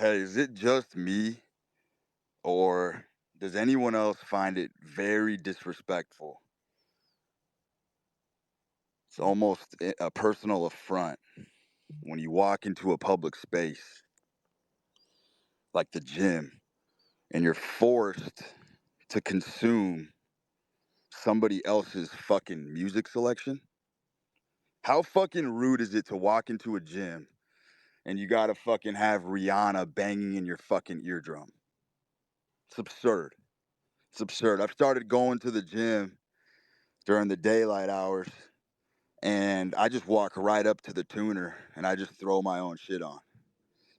Hey, is it just me, or does anyone else find it very disrespectful? It's almost a personal affront when you walk into a public space like the gym and you're forced to consume somebody else's fucking music selection. How fucking rude is it to walk into a gym and you gotta fucking have Rihanna banging in your fucking eardrum? It's absurd. It's absurd. I've started going to the gym during the daylight hours, and I just walk right up to the tuner and I just throw my own shit on.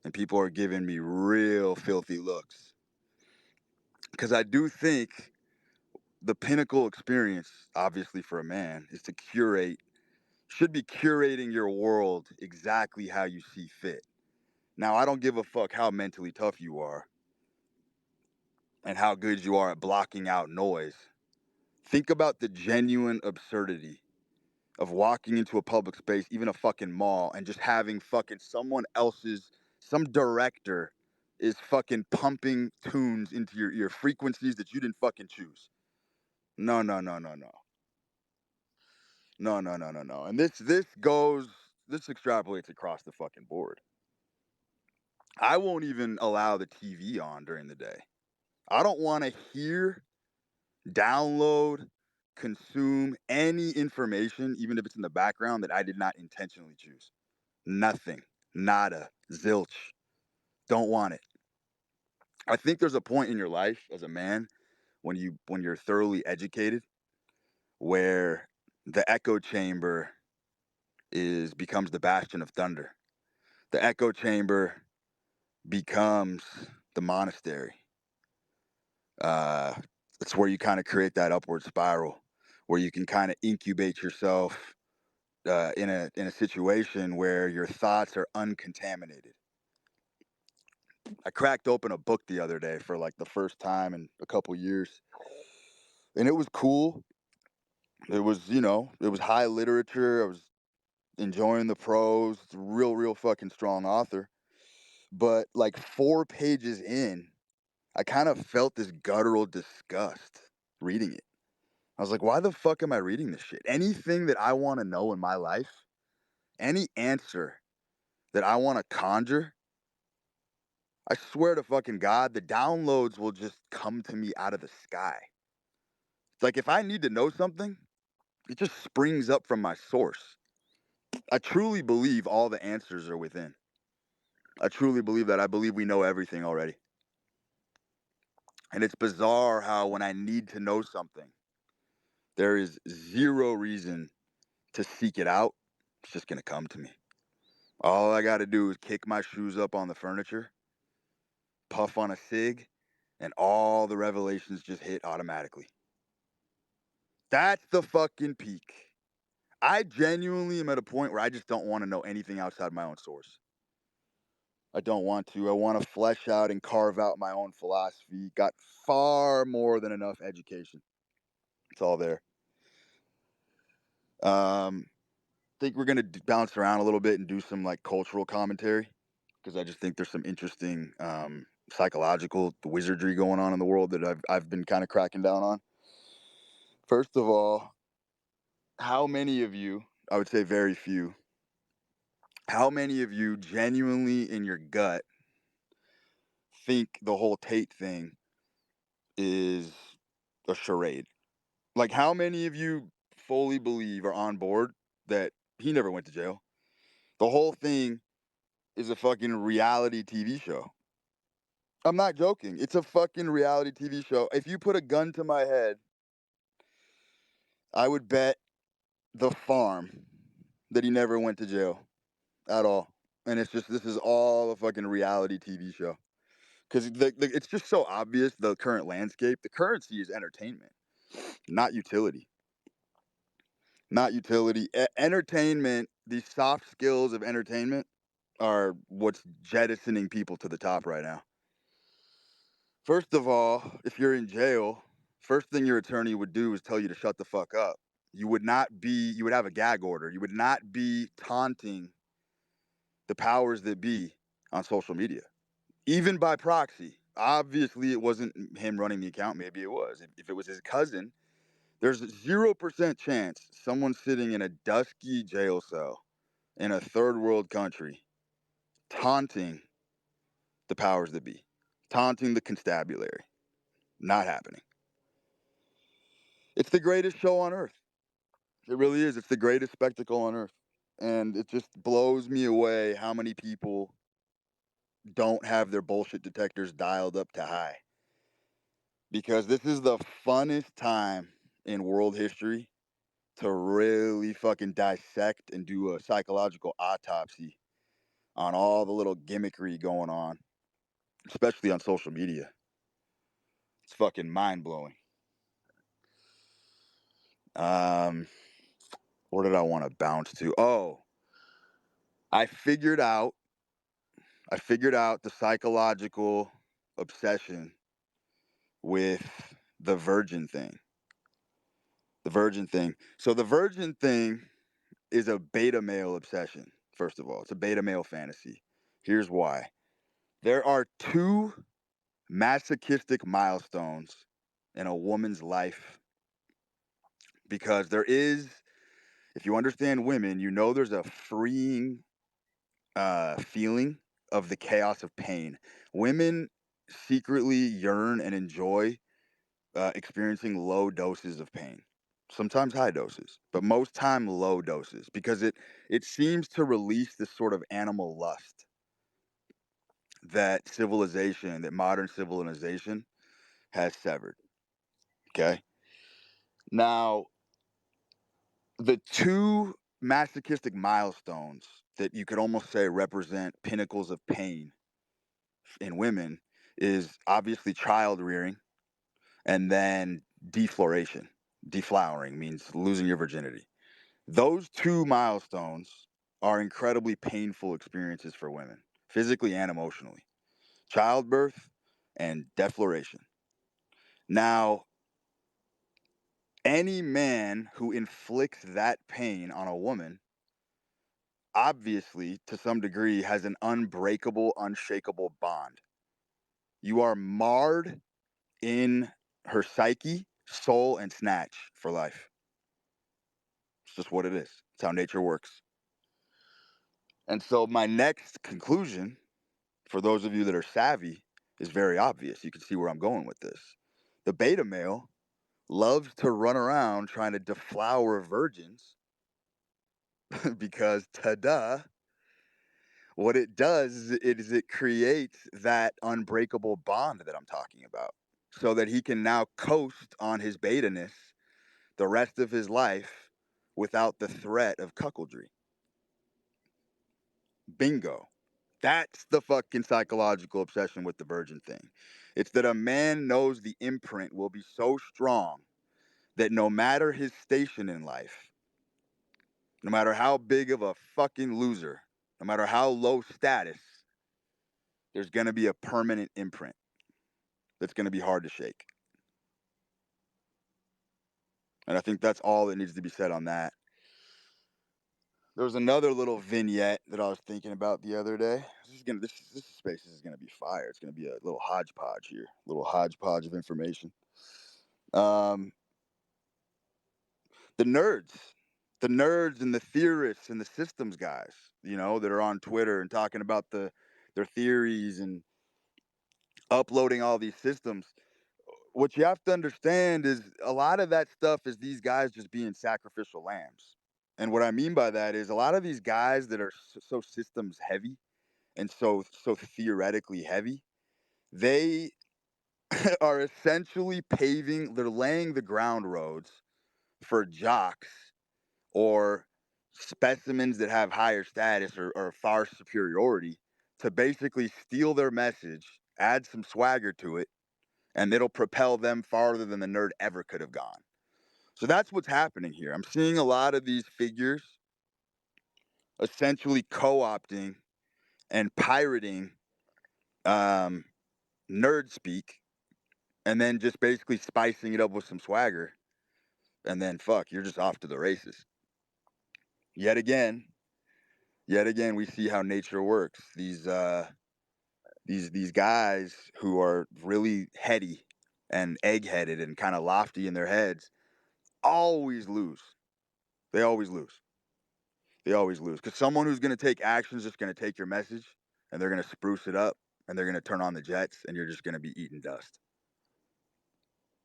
And people are giving me real filthy looks. Because I do think the pinnacle experience, obviously for a man, is to should be curating your world exactly how you see fit. Now, I don't give a fuck how mentally tough you are and how good you are at blocking out noise. Think about the genuine absurdity of walking into a public space, even a fucking mall, and just having fucking some director is fucking pumping tunes into your ear, frequencies that you didn't fucking choose. No, no, no, no, no. No, no, no, no, no. And this extrapolates across the fucking board. I won't even allow the TV on during the day. I don't want to hear, download, consume any information, even if it's in the background, that I did not intentionally choose. Nothing. Nada. Zilch. Don't want it. I think there's a point in your life as a man when you're thoroughly educated where the echo chamber is becomes the bastion of thunder. The echo chamber becomes the monastery. Uh it's where you kind of create that upward spiral where you can kind of incubate yourself in a situation where your thoughts are uncontaminated. I cracked open a book the other day for like the first time in a couple years, and it was cool. It was high literature. I was enjoying the prose. It's a real, real fucking strong author. But like 4 pages in, I kind of felt this guttural disgust reading it. I was like, why the fuck am I reading this shit? Anything that I want to know in my life, any answer that I want to conjure, I swear to fucking God, the downloads will just come to me out of the sky. It's like if I need to know something, it just springs up from my source. I truly believe all the answers are within. I truly believe that. I believe we know everything already. And it's bizarre how when I need to know something, there is zero reason to seek it out. It's just going to come to me. All I got to do is kick my shoes up on the furniture, puff on a cig, and all the revelations just hit automatically. That's the fucking peak. I genuinely am at a point where I just don't want to know anything outside my own source. I don't want to. I want to flesh out and carve out my own philosophy. Got far more than enough education. It's all there. Think we're gonna bounce around a little bit and do some like cultural commentary because I just think there's some interesting psychological wizardry going on in the world that I've been kind of cracking down on. First of all, how many of you? I would say very few. How many of you genuinely in your gut think the whole Tate thing is a charade? Like, how many of you fully believe or on board that he never went to jail? The whole thing is a fucking reality TV show. I'm not joking. It's a fucking reality TV show. If you put a gun to my head, I would bet the farm that he never went to jail at all. And it's just, this is all a fucking reality TV show. Because it's just so obvious, the current landscape. The currency is entertainment, not utility. Not utility. Entertainment, the soft skills of entertainment are what's jettisoning people to the top right now. First of all, if you're in jail, first thing your attorney would do is tell you to shut the fuck up. You would have a gag order. You would not be taunting the powers that be on social media. even by proxy. Obviously, it wasn't him running the account. Maybe it was. If it was his cousin, there's 0% chance someone sitting in a dusky jail cell in a third world country taunting the powers that be, taunting the constabulary. Not happening. It's the greatest show on earth. It really is. It's the greatest spectacle on earth. And it just blows me away how many people don't have their bullshit detectors dialed up to high. Because this is the funnest time in world history to really fucking dissect and do a psychological autopsy on all the little gimmickry going on, especially on social media. It's fucking mind blowing. Where did I want to bounce to? Oh, I figured out the psychological obsession with the virgin thing. The virgin thing. So the virgin thing is a beta male obsession. First of all, it's a beta male fantasy. Here's why. There are two masochistic milestones in a woman's life, because there is, if you understand women, you know there's a freeing feeling of the chaos of pain. Women secretly yearn and enjoy experiencing low doses of pain. Sometimes high doses, but most time low doses, because it seems to release this sort of animal lust that modern civilization has severed. Okay. Now, the two masochistic milestones that you could almost say represent pinnacles of pain in women is obviously child rearing and then defloration. Deflowering means losing your virginity. Those two milestones are incredibly painful experiences for women, physically and emotionally. Childbirth and defloration. Now, any man who inflicts that pain on a woman, obviously, to some degree, has an unbreakable, unshakable bond. You are marred in her psyche, soul, and snatch for life. It's just what it is. It's how nature works. And so, my next conclusion, for those of you that are savvy, is very obvious. You can see where I'm going with this. The beta male loves to run around trying to deflower virgins because, ta-da, what it does is it creates that unbreakable bond that I'm talking about, so that he can now coast on his beta-ness the rest of his life without the threat of cuckoldry. Bingo. That's the fucking psychological obsession with the virgin thing. It's that a man knows the imprint will be so strong that no matter his station in life, no matter how big of a fucking loser, no matter how low status, there's going to be a permanent imprint that's going to be hard to shake. And I think that's all that needs to be said on that. There was another little vignette that I was thinking about the other day. This space is gonna be fire. It's gonna be a little hodgepodge here, a little hodgepodge of information. Um, the nerds, the nerds and the theorists and the systems guys, that are on Twitter and talking about their theories and uploading all these systems. What you have to understand is a lot of that stuff is these guys just being sacrificial lambs. And what I mean by that is a lot of these guys that are so systems heavy and so theoretically heavy, they are essentially they're laying the ground roads for jocks or specimens that have higher status or far superiority to basically steal their message, add some swagger to it, and it'll propel them farther than the nerd ever could have gone. So that's what's happening here. I'm seeing a lot of these figures essentially co-opting and pirating um, nerd speak, and then just basically spicing it up with some swagger, and then fuck, you're just off to the races. Yet again, we see how nature works. These These guys who are really heady and egg-headed and kind of lofty in their heads always lose. They always lose. They always lose because someone who's going to take action is just going to take your message and they're going to spruce it up and they're going to turn on the jets and you're just going to be eating dust.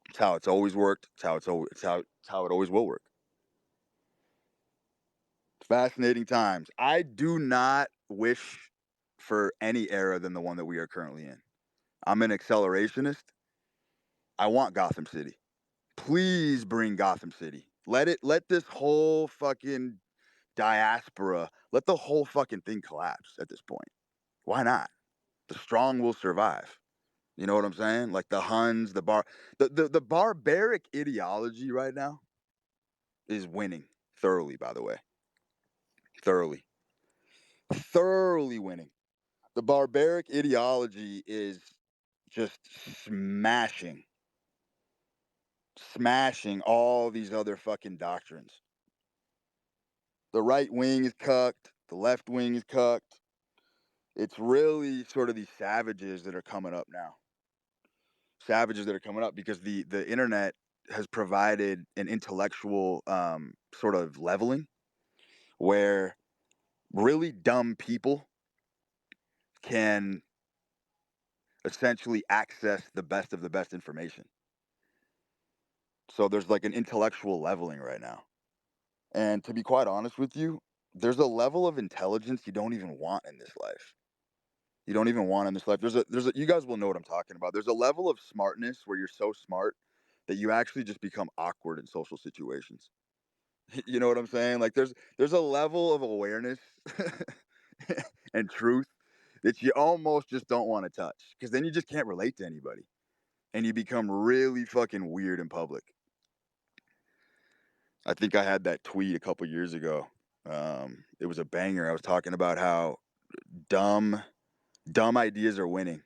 It's how it's always worked. It's how it always will work. Fascinating times. I do not wish for any era than the one that we are currently in. I'm an accelerationist. I want Gotham City. Please bring Gotham City. Let this whole fucking diaspora, let the whole fucking thing collapse at this point. Why not? The strong will survive. You know what I'm saying? Like the Huns, the barbaric ideology right now is winning thoroughly, by the way. Thoroughly. Thoroughly winning. The barbaric ideology is just smashing all these other fucking doctrines. The right wing is cucked, the left wing is cucked. It's really sort of these savages that are coming up now. Savages that are coming up because the internet has provided an intellectual sort of leveling where really dumb people can essentially access the best of the best information. So there's like an intellectual leveling right now. And to be quite honest with you, there's a level of intelligence you don't even want in this life. You don't even want in this life. There's a you guys will know what I'm talking about. There's a level of smartness where you're so smart that you actually just become awkward in social situations. You know what I'm saying? Like there's a level of awareness and truth that you almost just don't want to touch because then you just can't relate to anybody and you become really fucking weird in public. I think I had that tweet a couple years ago. It was a banger. I was talking about how dumb dumb ideas are winning.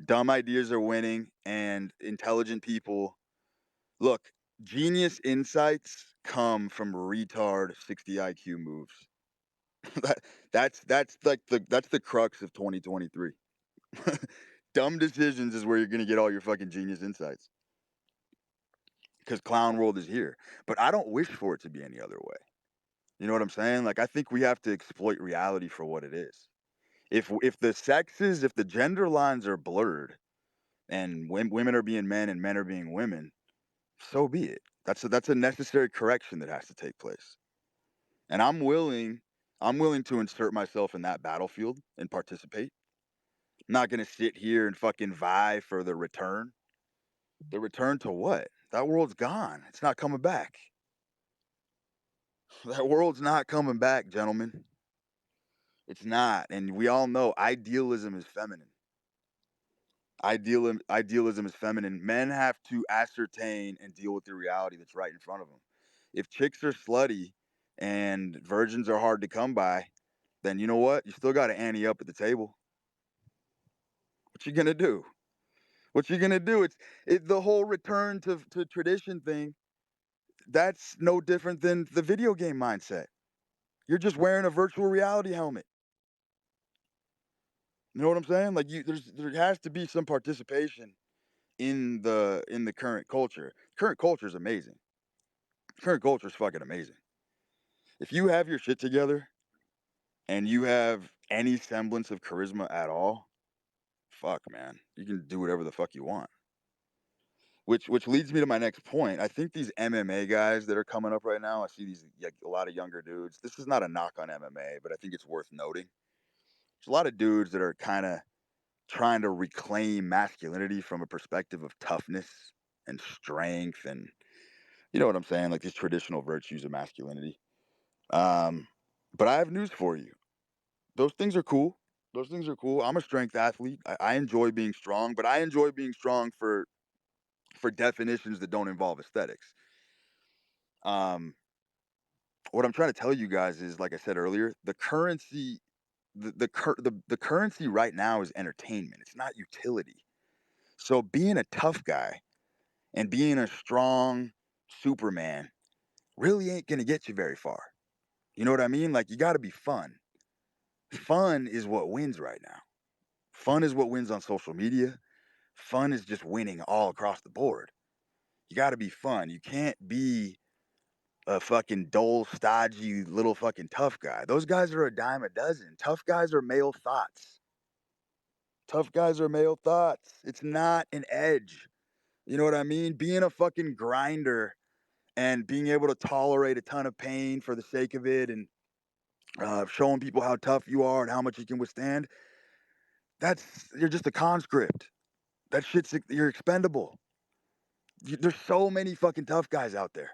Dumb ideas are winning and intelligent people look, genius insights come from retard 60 IQ moves. that that's the crux of 2023. Dumb decisions is where you're going to get all your fucking genius insights. Cuz clown world is here. But I don't wish for it to be any other way. You know what I'm saying? Like I think we have to exploit reality for what it is. If the gender lines are blurred and women are being men and men are being women, so be it. That's a necessary correction that has to take place. And I'm willing to insert myself in that battlefield and participate. I'm not going to sit here and fucking vie for the return. The return to what? That world's gone. It's not coming back. That world's not coming back, gentlemen. It's not. And we all know idealism is feminine. Idealism is feminine. Men have to ascertain and deal with the reality that's right in front of them. If chicks are slutty and virgins are hard to come by, then you know what? You still got to ante up at the table. What you gonna do? What you gonna do? The whole return to tradition thing. That's no different than the video game mindset. You're just wearing a virtual reality helmet. You know what I'm saying? Like there has to be some participation in the current culture. Current culture is amazing. Current culture is fucking amazing. If you have your shit together and you have any semblance of charisma at all, fuck man, you can do whatever the fuck you want. Which leads me to my next point. I think these MMA guys that are coming up right now, I see these like a lot of younger dudes. This is not a knock on MMA, but I think it's worth noting. There's a lot of dudes that are kind of trying to reclaim masculinity from a perspective of toughness and strength and you know what I'm saying, like these traditional virtues of masculinity. Um, but I have news for you. Those things are cool. Those things are cool. I'm a strength athlete. I enjoy being strong, but I enjoy being strong for definitions that don't involve aesthetics. Um, what I'm trying to tell you guys is, like I said earlier, the currency, the currency right now is entertainment. It's not utility. So being a tough guy and being a strong Superman really ain't gonna get you very far. You know what I mean? Like you got to be fun. Fun is what wins right now. Fun is what wins on social media. Fun is just winning all across the board. You got to be fun. You can't be a fucking dull, stodgy, little fucking tough guy. Those guys are a dime a dozen. Tough guys are male thoughts. Tough guys are male thoughts. It's not an edge. You know what I mean? Being a fucking grinder and being able to tolerate a ton of pain for the sake of it and showing people how tough you are and how much you can withstand, you're just a conscript. That shit's, you're expendable. There's so many fucking tough guys out there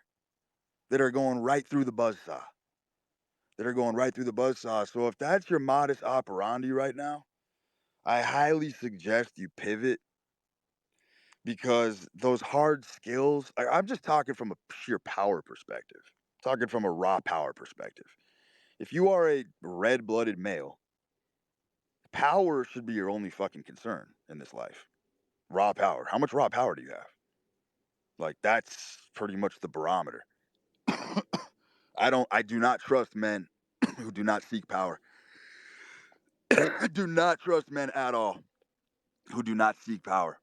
that are going right through the buzzsaw. So if that's your modus operandi right now, I highly suggest you pivot because those hard skills, I'm just talking from a sheer power perspective, talking from a raw power perspective. If you are a red blooded male, power should be your only fucking concern in this life. Raw power. How much raw power do you have? Like, that's pretty much the barometer. I do not trust men who do not seek power. I do not trust men at all who do not seek power.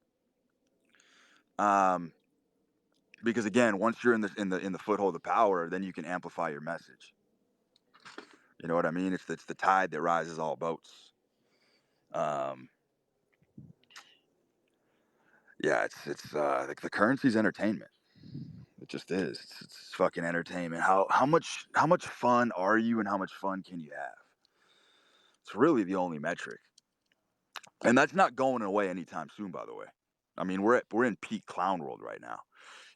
Um, because again, once you're in the foothold of power, then you can amplify your message. You know what I mean? It's the tide that rises all boats. Um, yeah, it's like the currency's entertainment. It just is. It's fucking entertainment. How much fun are you, and how much fun can you have? It's really the only metric, and that's not going away anytime soon. By the way, I mean we're in peak clown world right now.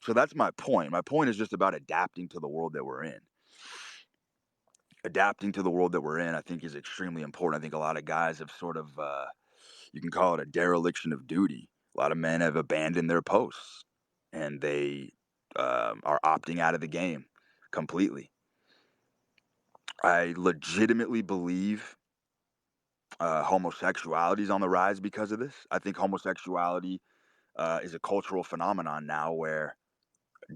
So that's my point. My point is just about adapting to the world that we're in. Adapting to the world that we're in, I think, is extremely important. I think a lot of guys have sort of, you can call it a dereliction of duty. A lot of men have abandoned their posts, and they are opting out of the game completely. I legitimately believe homosexuality is on the rise because of this. I think homosexuality is a cultural phenomenon now where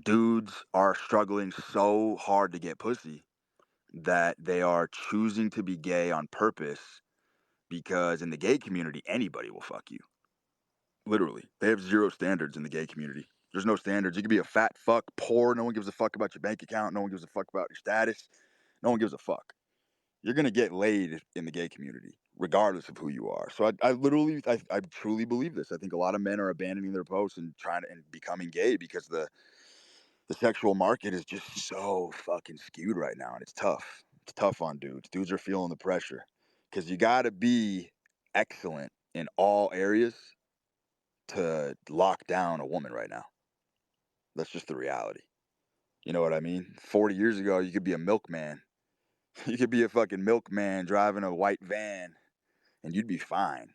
dudes are struggling so hard to get pussy that they are choosing to be gay on purpose because in the gay community, anybody will fuck you. Literally. They have zero standards in the gay community. There's no standards. You could be a fat fuck, poor. No one gives a fuck about your bank account. No one gives a fuck about your status. No one gives a fuck. You're going to get laid in the gay community, regardless of who you are. So I truly believe this. I think a lot of men are abandoning their posts and becoming gay because the sexual market is just so fucking skewed right now, and it's tough. It's tough on dudes. Dudes are feeling the pressure because you got to be excellent in all areas to lock down a woman right now. That's just the reality. You know what I mean? 40 years ago, you could be a milkman. You could be a fucking milkman driving a white van, and you'd be fine.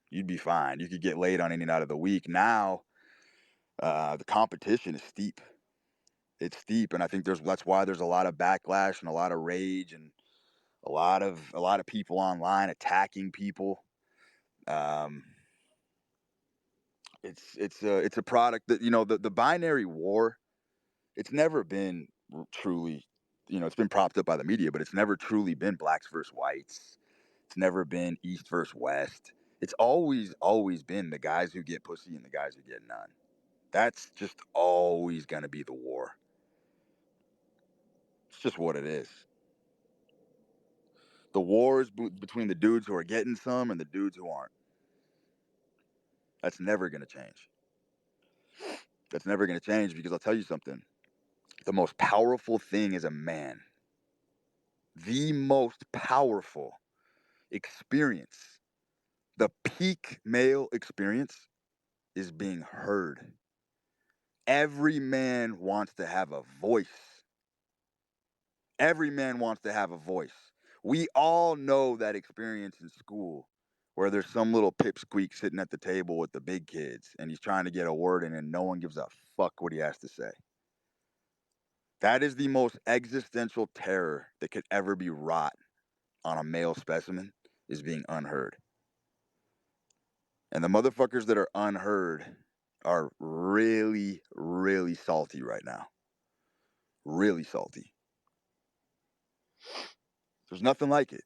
You'd be fine. You could get laid on any night of the week. Now, the competition is steep. It's steep, and I think that's why there's a lot of backlash and a lot of rage and a lot of people online attacking people. Um, it's a product that the binary war. It's never been truly, it's been propped up by the media, but it's never truly been blacks versus whites. It's never been East versus West. It's always been the guys who get pussy and the guys who get none. That's just always gonna be the war. It's just what it is. The war is between the dudes who are getting some and the dudes who aren't. That's never gonna change. That's never gonna change because I'll tell you something. The most powerful thing as a man, the most powerful experience, the peak male experience is being heard. Every man wants to have a voice. Every man wants to have a voice. We all know that experience in school where there's some little pipsqueak sitting at the table with the big kids and he's trying to get a word in and no one gives a fuck what he has to say. That is the most existential terror that could ever be wrought on a male specimen, is being unheard. And the motherfuckers that are unheard are really, really salty right now. Really salty. There's nothing like it.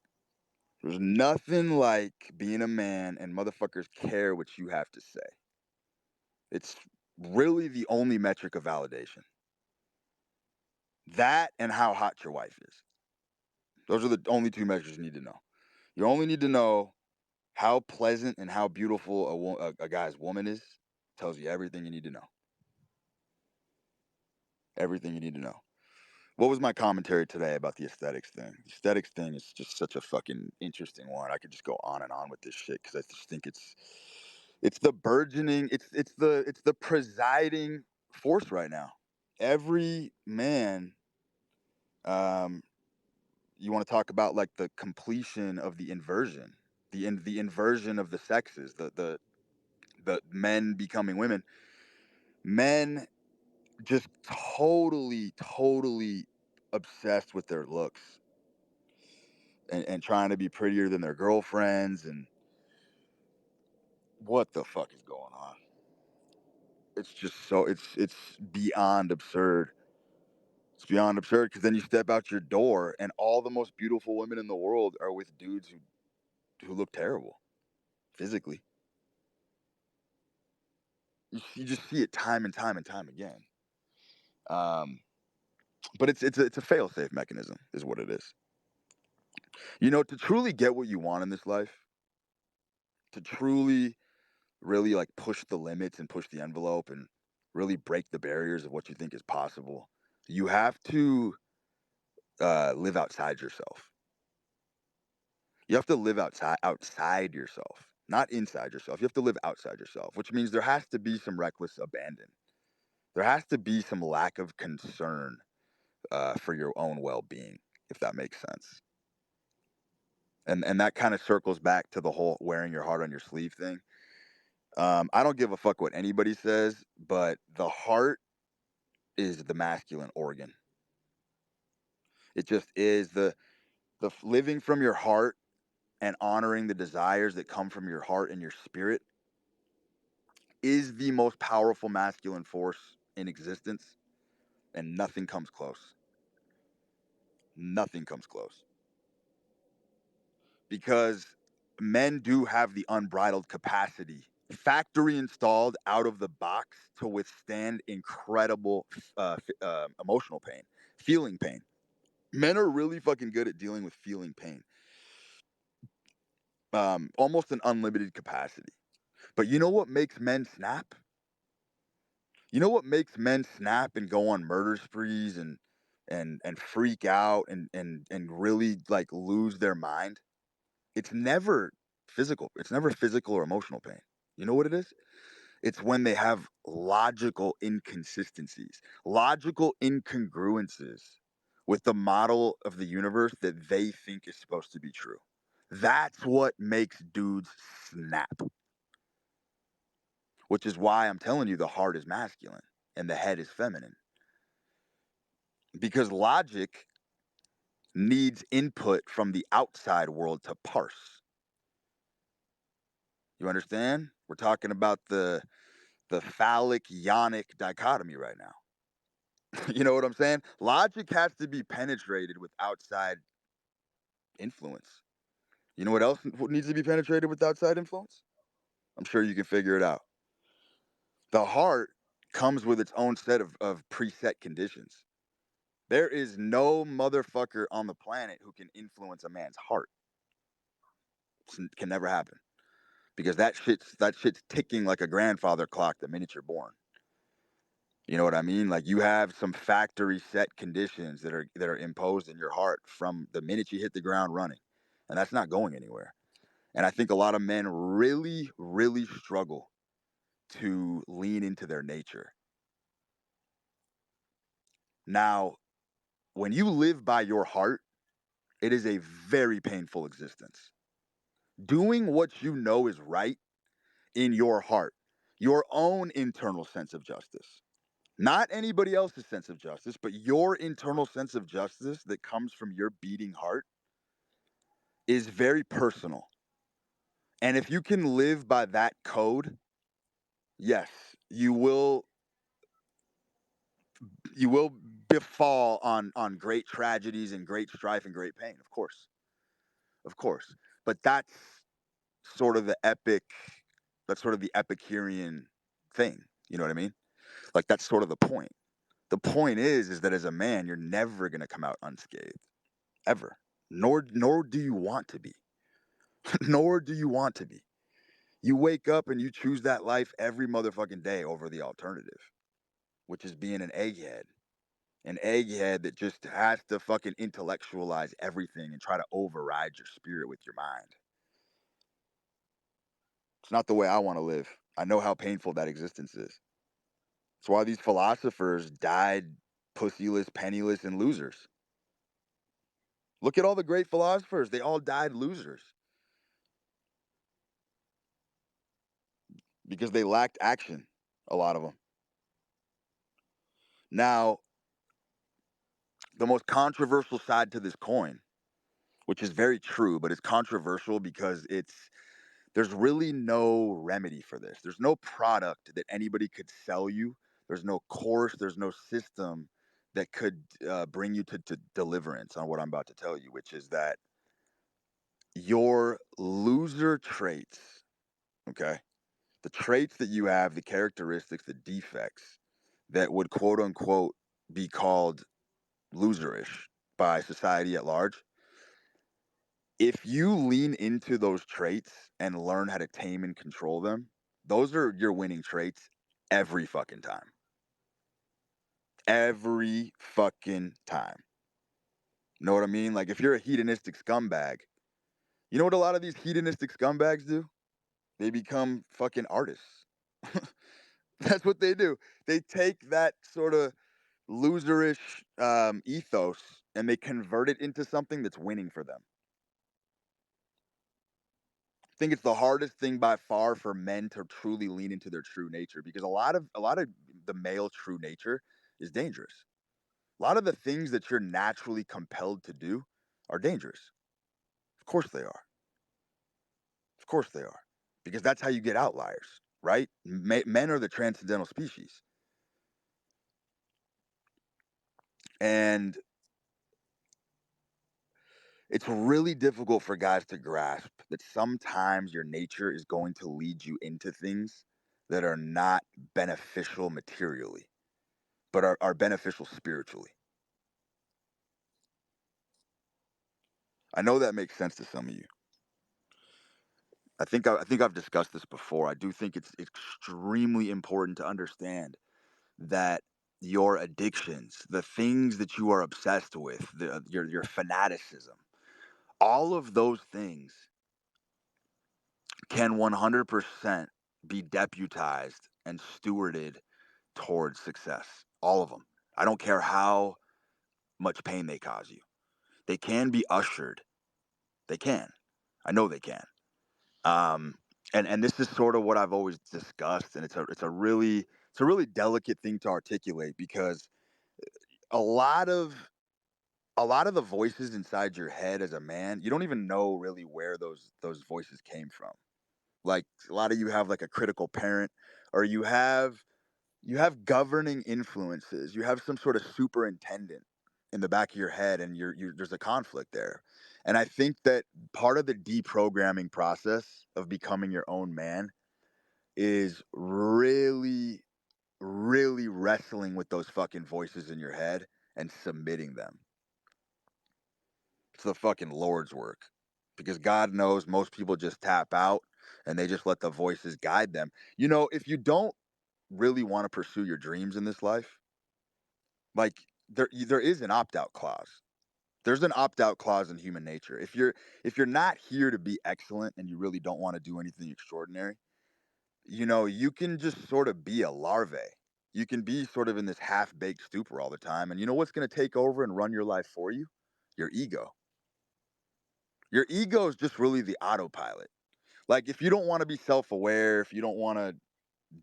There's nothing like being a man and motherfuckers care what you have to say. It's really the only metric of validation. That and how hot your wife is. Those are the only two measures you need to know. You only need to know how pleasant and how beautiful a guy's woman is. Tells you everything you need to know. Everything you need to know. What was my commentary today about the aesthetics thing? The aesthetics thing is just such a fucking interesting one. I could just go on and on with this shit because I just think it's the burgeoning, it's the presiding force right now. Every man, um, you want to talk about like the completion of the inversion, the inversion of the sexes, the men becoming women, men just totally obsessed with their looks and trying to be prettier than their girlfriends. And what the fuck is going on? It's just so it's beyond absurd. It's beyond absurd because then you step out your door and all the most beautiful women in the world are with dudes who look terrible physically. You just see it time and time and time again. Um, but it's a fail safe mechanism is what it is. You know, to truly get what you want in this life, to truly really like push the limits and push the envelope and really break the barriers of what you think is possible, you have to live outside yourself. You have to live outside yourself, not inside yourself. You have to live outside yourself, which means there has to be some reckless abandon. There has to be some lack of concern for your own well-being, if that makes sense. And that kind of circles back to the whole wearing your heart on your sleeve thing. I don't give a fuck what anybody says, but the heart is the masculine organ. It just is the living from your heart and honoring the desires that come from your heart and your spirit is the most powerful masculine force in existence, and nothing comes close. Nothing comes close. Because men do have the unbridled capacity, factory installed out of the box, to withstand incredible emotional pain, feeling pain. Men are really fucking good at dealing with feeling pain, almost an unlimited capacity. But you know what makes men snap? You know what makes men snap and go on murder sprees and freak out and really like lose their mind? It's never physical. It's never physical or emotional pain. You know what it is? It's when they have logical inconsistencies, logical incongruences with the model of the universe that they think is supposed to be true. That's what makes dudes snap, which is why I'm telling you the heart is masculine and the head is feminine. Because logic needs input from the outside world to parse. You understand? We're talking about the phallic yonic dichotomy right now. You know what I'm saying? Logic has to be penetrated with outside influence. You know what else needs to be penetrated with outside influence? I'm sure you can figure it out. The heart comes with its own set of preset conditions. There is no motherfucker on the planet who can influence a man's heart. It can never happen because that shit's ticking like a grandfather clock the minute you're born. You know what I mean? Like you have some factory set conditions that are imposed in your heart from the minute you hit the ground running. And that's not going anywhere. And I think a lot of men really struggle to lean into their nature. Now, when you live by your heart, it is a very painful existence. Doing what you know is right in your heart, your own internal sense of justice. Not anybody else's sense of justice, but your internal sense of justice that comes from your beating heart is very personal. And if you can live by that code, yes, you will befall on great tragedies and great strife and great pain, of course. Of course. But sort of the epic that's sort of the Epicurean thing. You know what I mean? Like that's sort of the point. The point is that as a man, you're never gonna come out unscathed. Ever. Nor do you want to be. Nor do you want to be. You wake up and you choose that life every motherfucking day over the alternative, which is being an egghead. An egghead that just has to fucking intellectualize everything and try to override your spirit with your mind. It's not the way I want to live. I know how painful that existence is. It's why these philosophers died pussyless, penniless, and losers. Look at all the great philosophers. They all died losers because they lacked action, a lot of them. Now, the most controversial side to this coin, which is very true, but it's controversial because there's really no remedy for this. There's no product that anybody could sell you. There's no course. There's no system that could bring you to deliverance on what I'm about to tell you, which is that your loser traits, okay, the traits that you have, the characteristics, the defects that would quote unquote be called loserish by society at large, if you lean into those traits and learn how to tame and control them, those are your winning traits every fucking time. Every fucking time. Know what I mean? Like if you're a hedonistic scumbag, you know what a lot of these hedonistic scumbags do? They become fucking artists. That's what they do. They take that sort of loserish ethos and they convert it into something that's winning for them. I think it's the hardest thing by far for men to truly lean into their true nature because a lot of the male true nature is dangerous. A lot of the things that you're naturally compelled to do are dangerous. Of course they are. Of course they are. Because that's how you get outliers, right? Men are the transcendental species. And it's really difficult for guys to grasp that sometimes your nature is going to lead you into things that are not beneficial materially, but are beneficial spiritually. I know that makes sense to some of you. I think I've discussed this before. I do think it's extremely important to understand that your addictions, the things that you are obsessed with, your fanaticism, all of those things can 100% be deputized and stewarded towards success. All of them. I don't care how much pain they cause you. They can be ushered. They can. I know they can. Um, and this is sort of what I've always discussed, and it's a really delicate thing to articulate because a lot of a lot of the voices inside your head as a man, you don't even know really where those voices came from. Like a lot of you have like a critical parent, or you have governing influences. You have some sort of superintendent in the back of your head, and there's a conflict there. And I think that part of the deprogramming process of becoming your own man is really, really wrestling with those fucking voices in your head and submitting them. It's the fucking Lord's work. Because God knows most people just tap out and they just let the voices guide them. If you don't really want to pursue your dreams in this life, like there is an opt-out clause. There's an opt-out clause in human nature. If you're not here to be excellent and you really don't want to do anything extraordinary, you can just sort of be a larvae. You can be sort of in this half-baked stupor all the time. And you know what's going to take over and run your life for you? Your ego. Your ego is just really the autopilot. Like if you don't want to be self-aware, if you don't want to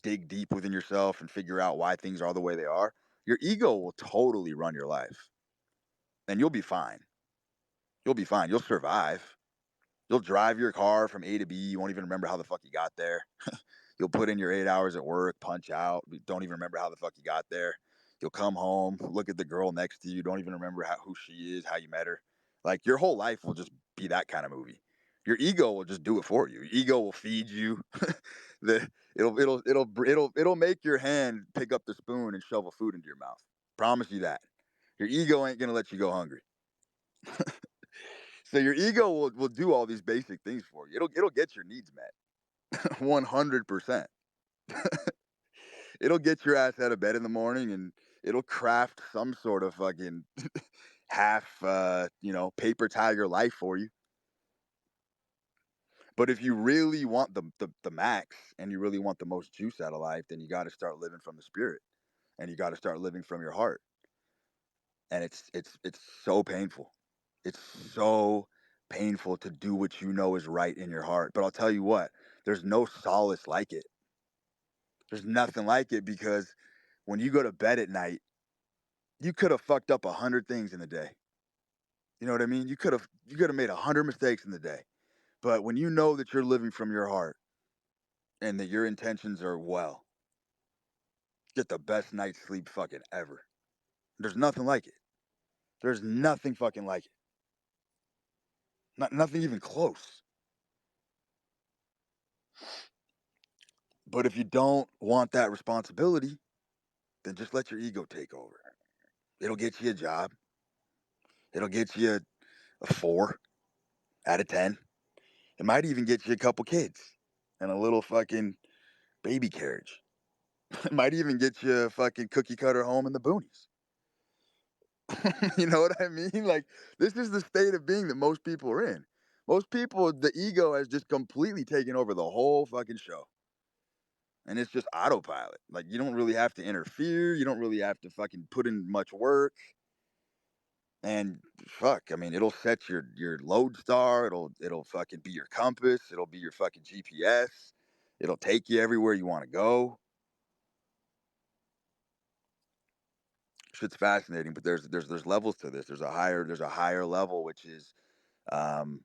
dig deep within yourself and figure out why things are the way they are, your ego will totally run your life. And you'll be fine. You'll be fine. You'll survive. You'll drive your car from A to B. You won't even remember how the fuck you got there. You'll put in your 8 hours at work, punch out, don't even remember how the fuck you got there. You'll come home, look at the girl next to you, don't even remember who she is, how you met her. Like your whole life will just be that kind of movie. Your ego will just do it for you. Your ego will feed you. the it'll make your hand pick up the spoon and shovel food into your mouth. Promise you that. Your ego ain't gonna let you go hungry. So your ego will do all these basic things for you. It'll get your needs met. 100%. It'll get your ass out of bed in the morning and it'll craft some sort of fucking half paper tiger life for you. But if you really want the max and you really want the most juice out of life, then you got to start living from the spirit and you got to start living from your heart. And it's so painful. It's so painful to do what you know is right in your heart. But I'll tell you what, there's no solace like it. There's nothing like it because when you go to bed at night, you could have fucked up 100 things in the day. You know what I mean? You could have made 100 mistakes in the day. But when you know that you're living from your heart and that your intentions are well, get the best night's sleep fucking ever. There's nothing like it. There's nothing fucking like it. Nothing even close. But if you don't want that responsibility, then just let your ego take over. It'll get you a job. It'll get you a 4 out of 10. It might even get you a couple kids and a little fucking baby carriage. It might even get you a fucking cookie cutter home in the boonies. You know what I mean? Like, this is the state of being that most people are in. Most people, the ego has just completely taken over the whole fucking show. And it's just autopilot. Like, you don't really have to interfere. You don't really have to fucking put in much work. And fuck, I mean, it'll set your lodestar. It'll fucking be your compass. It'll be your fucking GPS. It'll take you everywhere you want to go. Shit's fascinating, but there's levels to this. There's a higher level, which is um,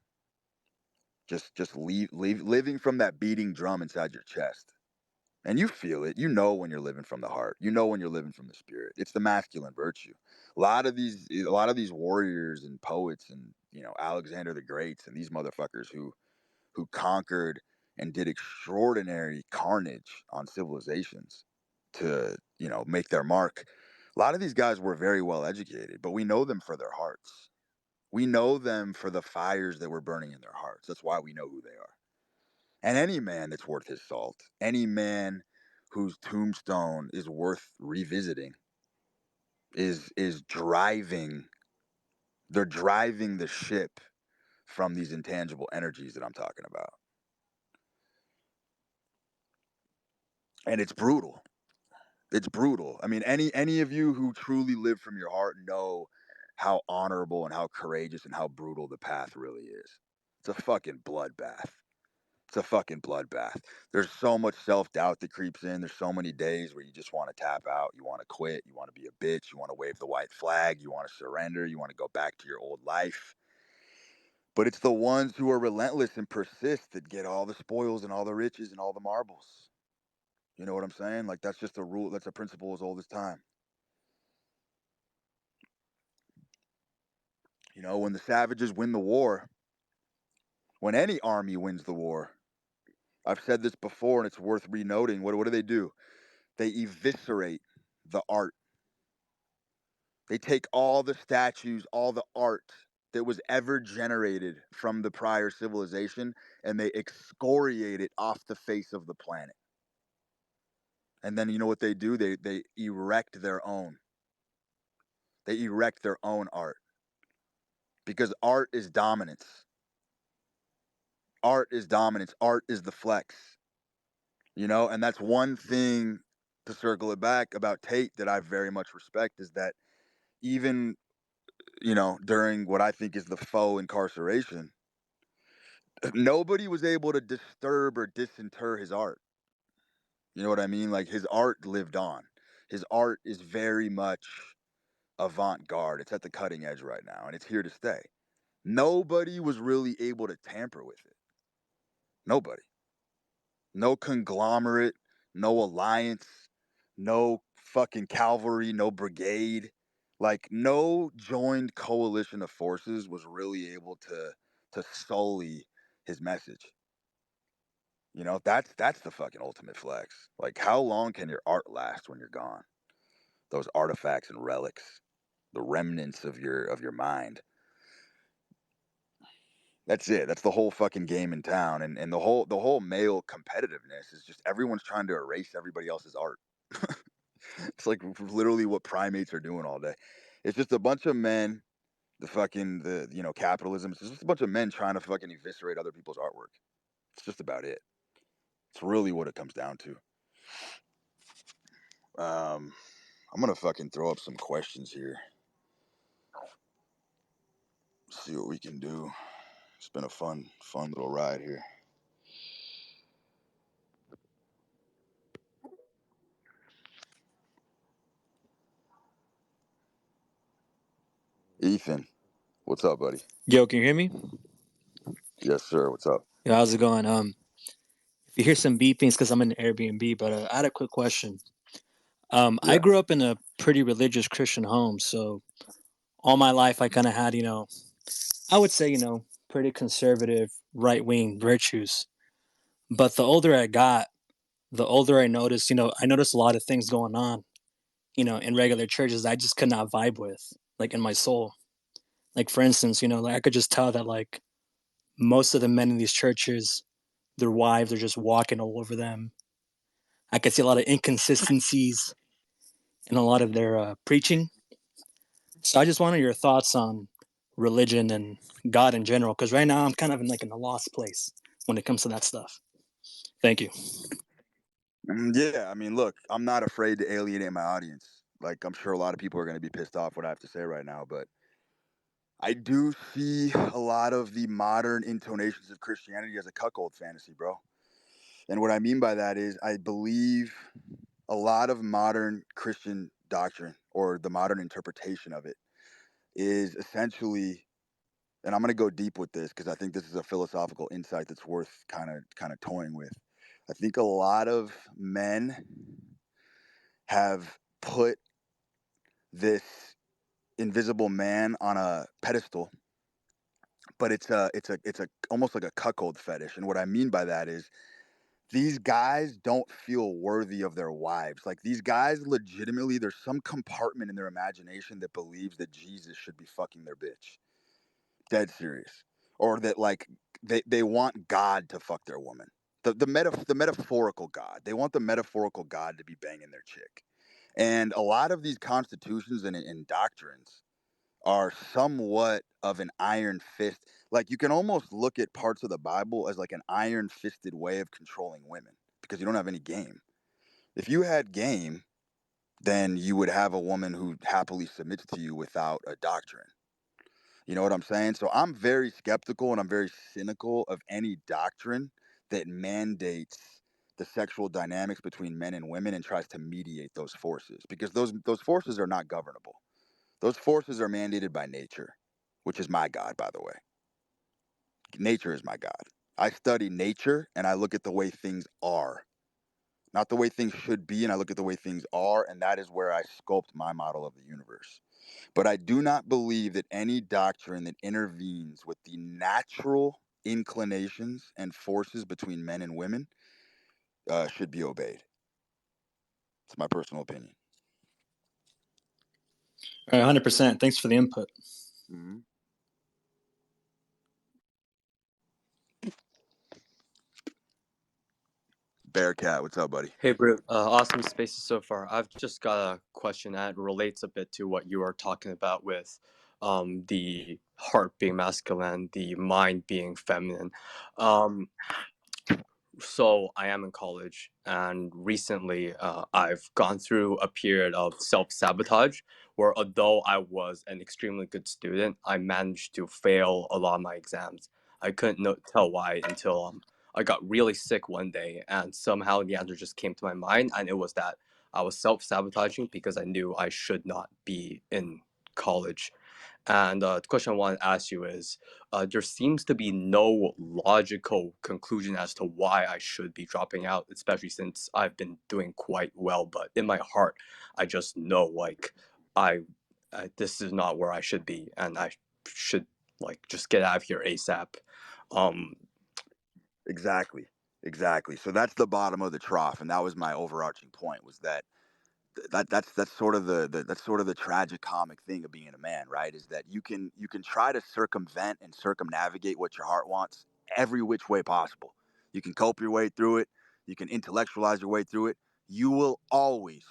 just living from that beating drum inside your chest, and you feel it. You know when you're living from the heart. You know when you're living from the spirit. It's the masculine virtue. A lot of these warriors and poets and Alexander the Greats and these motherfuckers who conquered and did extraordinary carnage on civilizations to make their mark. A lot of these guys were very well educated, but we know them for their hearts. We know them for the fires that were burning in their hearts. That's why we know who they are. And any man that's worth his salt, any man whose tombstone is worth revisiting, is driving. They're driving the ship from these intangible energies that I'm talking about. And it's brutal. It's brutal. I mean, any of you who truly live from your heart know how honorable and how courageous and how brutal the path really is. It's a fucking bloodbath. It's a fucking bloodbath. There's so much self-doubt that creeps in. There's so many days where you just want to tap out. You want to quit. You want to be a bitch. You want to wave the white flag. You want to surrender. You want to go back to your old life. But it's the ones who are relentless and persist that get all the spoils and all the riches and all the marbles. You know what I'm saying? Like, that's just a rule. That's a principle as old as time. When the savages win the war, when any army wins the war, I've said this before and it's worth renoting. What do? They eviscerate the art. They take all the statues, all the art that was ever generated from the prior civilization, and they excoriate it off the face of the planet. And then you know what they do? They erect their own. They erect their own art. Because art is dominance. Art is dominance. Art is the flex. And that's one thing, to circle it back, about Tate that I very much respect, is that even during what I think is the faux incarceration, nobody was able to disturb or disinter his art. You know what I mean? Like, his art lived on. His art is very much avant-garde. It's at the cutting edge right now, and it's here to stay. Nobody was really able to tamper with it. Nobody. No conglomerate, no alliance, no fucking cavalry, no brigade. Like, no joined coalition of forces was really able to sully his message. You know, that's the fucking ultimate flex. Like, how long can your art last when you're gone? Those artifacts and relics, the remnants of your mind. That's it. That's the whole fucking game in town. And the whole male competitiveness is just everyone's trying to erase everybody else's art. It's like literally what primates are doing all day. It's just a bunch of men, capitalism. It's just a bunch of men trying to fucking eviscerate other people's artwork. It's just about it. It's really what it comes down to. I'm gonna fucking throw up some questions here. See what we can do. It's been a fun little ride here. Ethan, what's up, buddy? Yo, can you hear me? Yes, sir. What's up? Yeah, how's it going? If you hear some beeping, it's because I'm in an Airbnb. But I had a quick question. I Yeah. grew up in a pretty religious Christian home, so all my life I kind of had, I would say, pretty conservative right wing virtues. But the older I got, the older I noticed, I noticed a lot of things going on, in regular churches I just could not vibe with, like in my soul. Like for instance, like I could just tell that like most of the men in these churches, their wives are just walking all over them. I could see a lot of inconsistencies in a lot of their preaching. So I just wanted your thoughts on religion and God in general, because right now I'm kind of in like in a lost place when it comes to that stuff. Thank you. Yeah, I mean, look, I'm not afraid to alienate my audience. Like, I'm sure a lot of people are going to be pissed off what I have to say right now, but I do see a lot of the modern intonations of Christianity as a cuckold fantasy, bro. And what I mean by that is, I believe a lot of modern Christian doctrine, or the modern interpretation of it, is essentially, and I'm going to go deep with this because I think this is a philosophical insight that's worth kind of toying with. I think a lot of men have put this invisible man on a pedestal, but it's a almost like a cuckold fetish. And what I mean by that is, these guys don't feel worthy of their wives. Like, these guys legitimately, there's some compartment in their imagination that believes that Jesus should be fucking their bitch. Dead serious. Or that, like, they want God to fuck their woman. The metaphorical God. They want the metaphorical God to be banging their chick. And a lot of these constitutions and doctrines are somewhat of an iron fist. Like, you can almost look at parts of the Bible as like an iron fisted way of controlling women, because you don't have any game. If you had game, then you would have a woman who happily submits to you without a doctrine. You know what I'm saying? So I'm very skeptical and I'm very cynical of any doctrine that mandates the sexual dynamics between men and women and tries to mediate those forces, because those forces are not governable. Those forces are mandated by nature, which is my God, by the way. Nature is my God. I study nature and I look at the way things are, not the way things should be, and I look at the way things are, and that is where I sculpt my model of the universe. But I do not believe that any doctrine that intervenes with the natural inclinations and forces between men and women should be obeyed. It's my personal opinion. All right, 100%. Thanks for the input. Mm-hmm. Bearcat, what's up, buddy? Hey, bro. Awesome spaces so far. I've just got a question that relates a bit to what you were talking about with the heart being masculine, the mind being feminine. Um, so I am in college, and recently I've gone through a period of self-sabotage where, although I was an extremely good student, I managed to fail a lot of my exams. I couldn't tell why until I got really sick one day, and somehow the answer just came to my mind, and it was that I was self-sabotaging because I knew I should not be in college. And the question I want to ask you is, there seems to be no logical conclusion as to why I should be dropping out, especially since I've been doing quite well. But in my heart, I just know, like, I this is not where I should be, and I should, like, just get out of here ASAP. Um, Exactly. Exactly. So that's the bottom of the trough, and that was my overarching point, was that that's sort of that's sort of the tragic comic thing of being a man, right? Is that you can try to circumvent and circumnavigate what your heart wants every which way possible. You can cope your way through it. You can intellectualize your way through it. You will always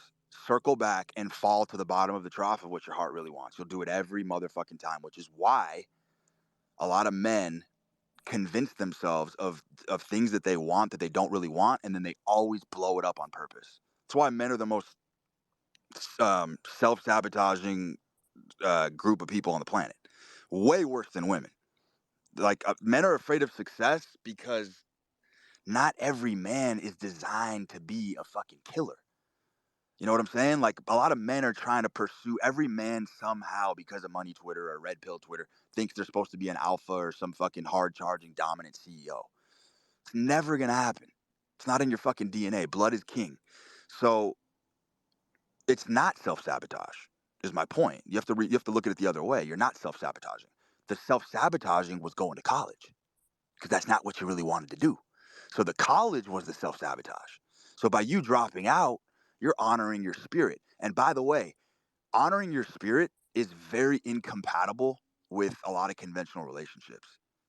circle back and fall to the bottom of the trough of what your heart really wants. You'll do it every motherfucking time, which is why a lot of men convince themselves of things that they want that they don't really want, and then they always blow it up on purpose. That's why men are the most self-sabotaging group of people on the planet. Way worse than women. Like men are afraid of success because not every man is designed to be a fucking killer. You know what I'm saying? Like a lot of men are trying to pursue, every man somehow, because of money Twitter or red pill Twitter, thinks they're supposed to be an alpha or some fucking hard charging dominant CEO. It's never gonna happen. It's not in your fucking DNA. Blood is king. So it's not self-sabotage, is my point. You have to look at it the other way. You're not self-sabotaging. The self-sabotaging was going to college, because that's not what you really wanted to do. So the college was the self-sabotage. So by you dropping out, you're honoring your spirit. And by the way, honoring your spirit is very incompatible with a lot of conventional relationships.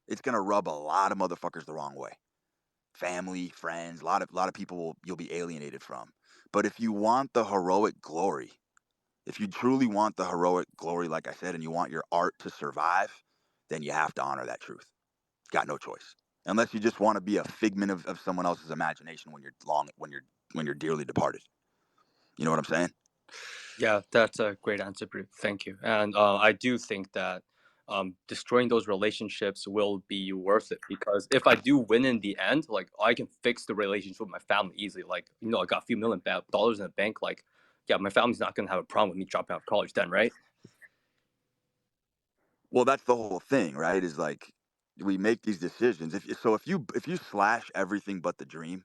It's gonna rub a lot of motherfuckers the wrong way. Family, friends, a lot of people you'll be alienated from. But if you want the heroic glory, if you truly want the heroic glory, like I said, and you want your art to survive, then you have to honor that truth. Got no choice. Unless you just want to be a figment of someone else's imagination when you're dearly departed. You know what I'm saying? Yeah, that's a great answer, Bruce. Thank you. And I do think that destroying those relationships will be worth it, because if I do win in the end, like I can fix the relationship with my family easily. Like, I got a few million dollars in the bank. Like, yeah, my family's not gonna have a problem with me dropping out of college then, right? Well, that's the whole thing, right? Is like we make these decisions. If you slash everything but the dream,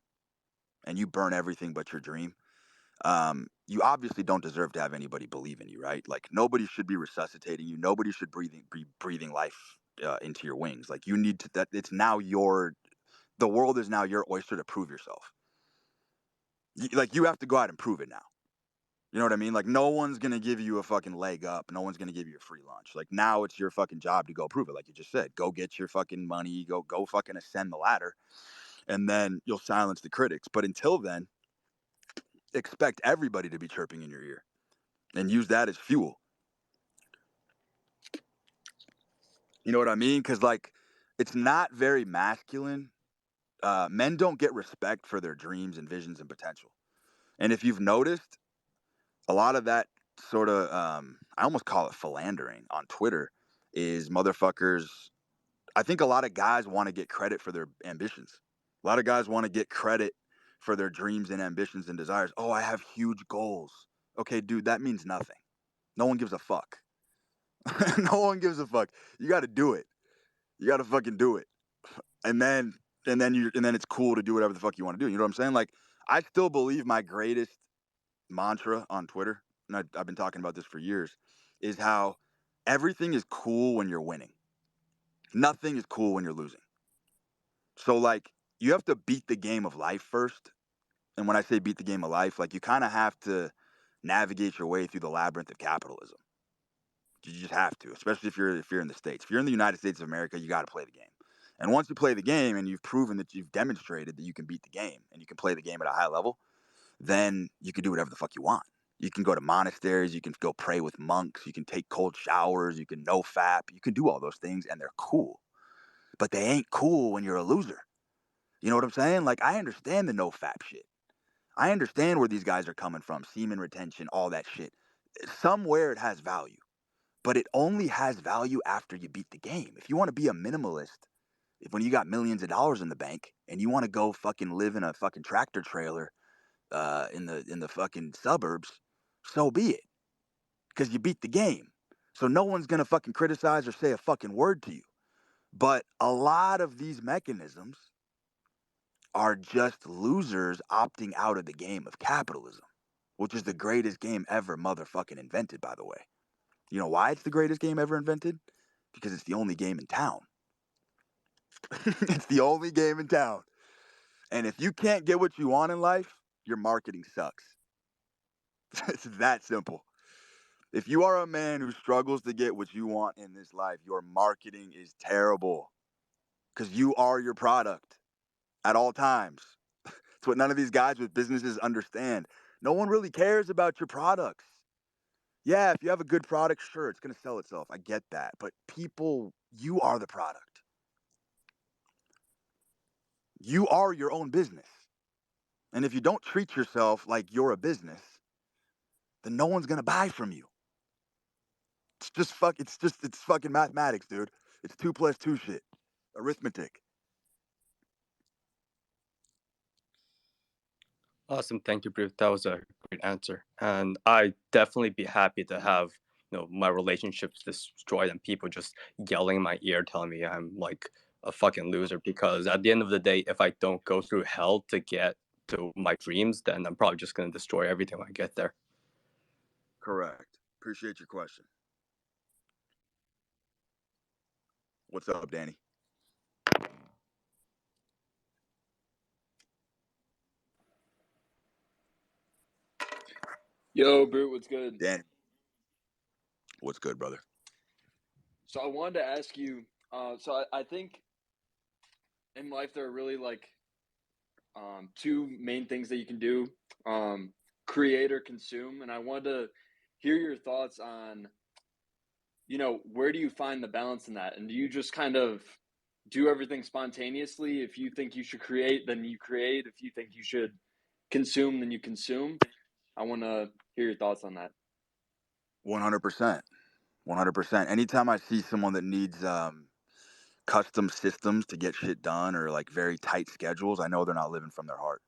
and you burn everything but your dream, you obviously don't deserve to have anybody believe in you, right? Like nobody should be resuscitating you. Nobody should be breathing life into your wings. Like you need to. That it's now your. The world is now your oyster to prove yourself. Like you have to go out and prove it now. You know what I mean? Like no one's gonna give you a fucking leg up. No one's gonna give you a free lunch. Like now it's your fucking job to go prove it. Like you just said, go get your fucking money. Go fucking ascend the ladder, and then you'll silence the critics. But until then, expect everybody to be chirping in your ear and use that as fuel. You know what I mean? Because like it's not very masculine. Men don't get respect for their dreams and visions and potential. And if you've noticed, a lot of that sort of I almost call it philandering on Twitter is motherfuckers. I think a lot of guys want to get credit for their ambitions. A lot of guys want to get credit for their dreams and ambitions and desires. Oh, I have huge goals. Okay, dude, that means nothing. No one gives a fuck. No one gives a fuck. You got to do it. You got to fucking do it. And then and then it's cool to do whatever the fuck you want to do. You know what I'm saying? Like I still believe my greatest mantra on Twitter, and I've been talking about this for years, is how everything is cool when you're winning. Nothing is cool when you're losing. So like you have to beat the game of life first. And when I say beat the game of life, like you kind of have to navigate your way through the labyrinth of capitalism. You just have to, especially if you're in the States. If you're in the United States of America, you got to play the game. And once you play the game and you've proven that you've demonstrated that you can beat the game and you can play the game at a high level, then you can do whatever the fuck you want. You can go to monasteries, you can go pray with monks, you can take cold showers, you can no fap, you can do all those things and they're cool. But they ain't cool when you're a loser. You know what I'm saying? Like I understand the no fap shit. I understand where these guys are coming from, semen retention, all that shit. Somewhere it has value, but it only has value after you beat the game. If you want to be a minimalist, if when you got millions of dollars in the bank and you want to go fucking live in a fucking tractor trailer in the fucking suburbs, so be it, because you beat the game. So no one's gonna fucking criticize or say a fucking word to you. But a lot of these mechanisms are just losers opting out of the game of capitalism, which is the greatest game ever motherfucking invented, by the way. You know why it's the greatest game ever invented? Because it's the only game in town. It's the only game in town. And if you can't get what you want in life, your marketing sucks. It's that simple. If you are a man who struggles to get what you want in this life, your marketing is terrible because you are your product at all times. It's what none of these guys with businesses understand. No one really cares about your products. Yeah, if you have a good product, sure, it's going to sell itself. I get that. But people, you are the product. You are your own business. And if you don't treat yourself like you're a business, then no one's going to buy from you. It's fucking mathematics, dude. It's 2 + 2 shit. Arithmetic. Awesome, thank you, Bruce. That was a great answer, and I definitely be happy to have my relationships destroyed and people just yelling in my ear, telling me I'm like a fucking loser. Because at the end of the day, if I don't go through hell to get to my dreams, then I'm probably just gonna destroy everything when I get there. Correct. Appreciate your question. What's up, Danny? Yo, Brute, what's good? Danny. What's good, brother? So I wanted to ask you. I think in life there are really like two main things that you can do: create or consume. And I wanted to hear your thoughts on, where do you find the balance in that? And do you just kind of do everything spontaneously? If you think you should create, then you create. If you think you should consume, then you consume. I want to hear your thoughts on that. 100%. 100%. Anytime I see someone that needs custom systems to get shit done or like very tight schedules, I know they're not living from their heart.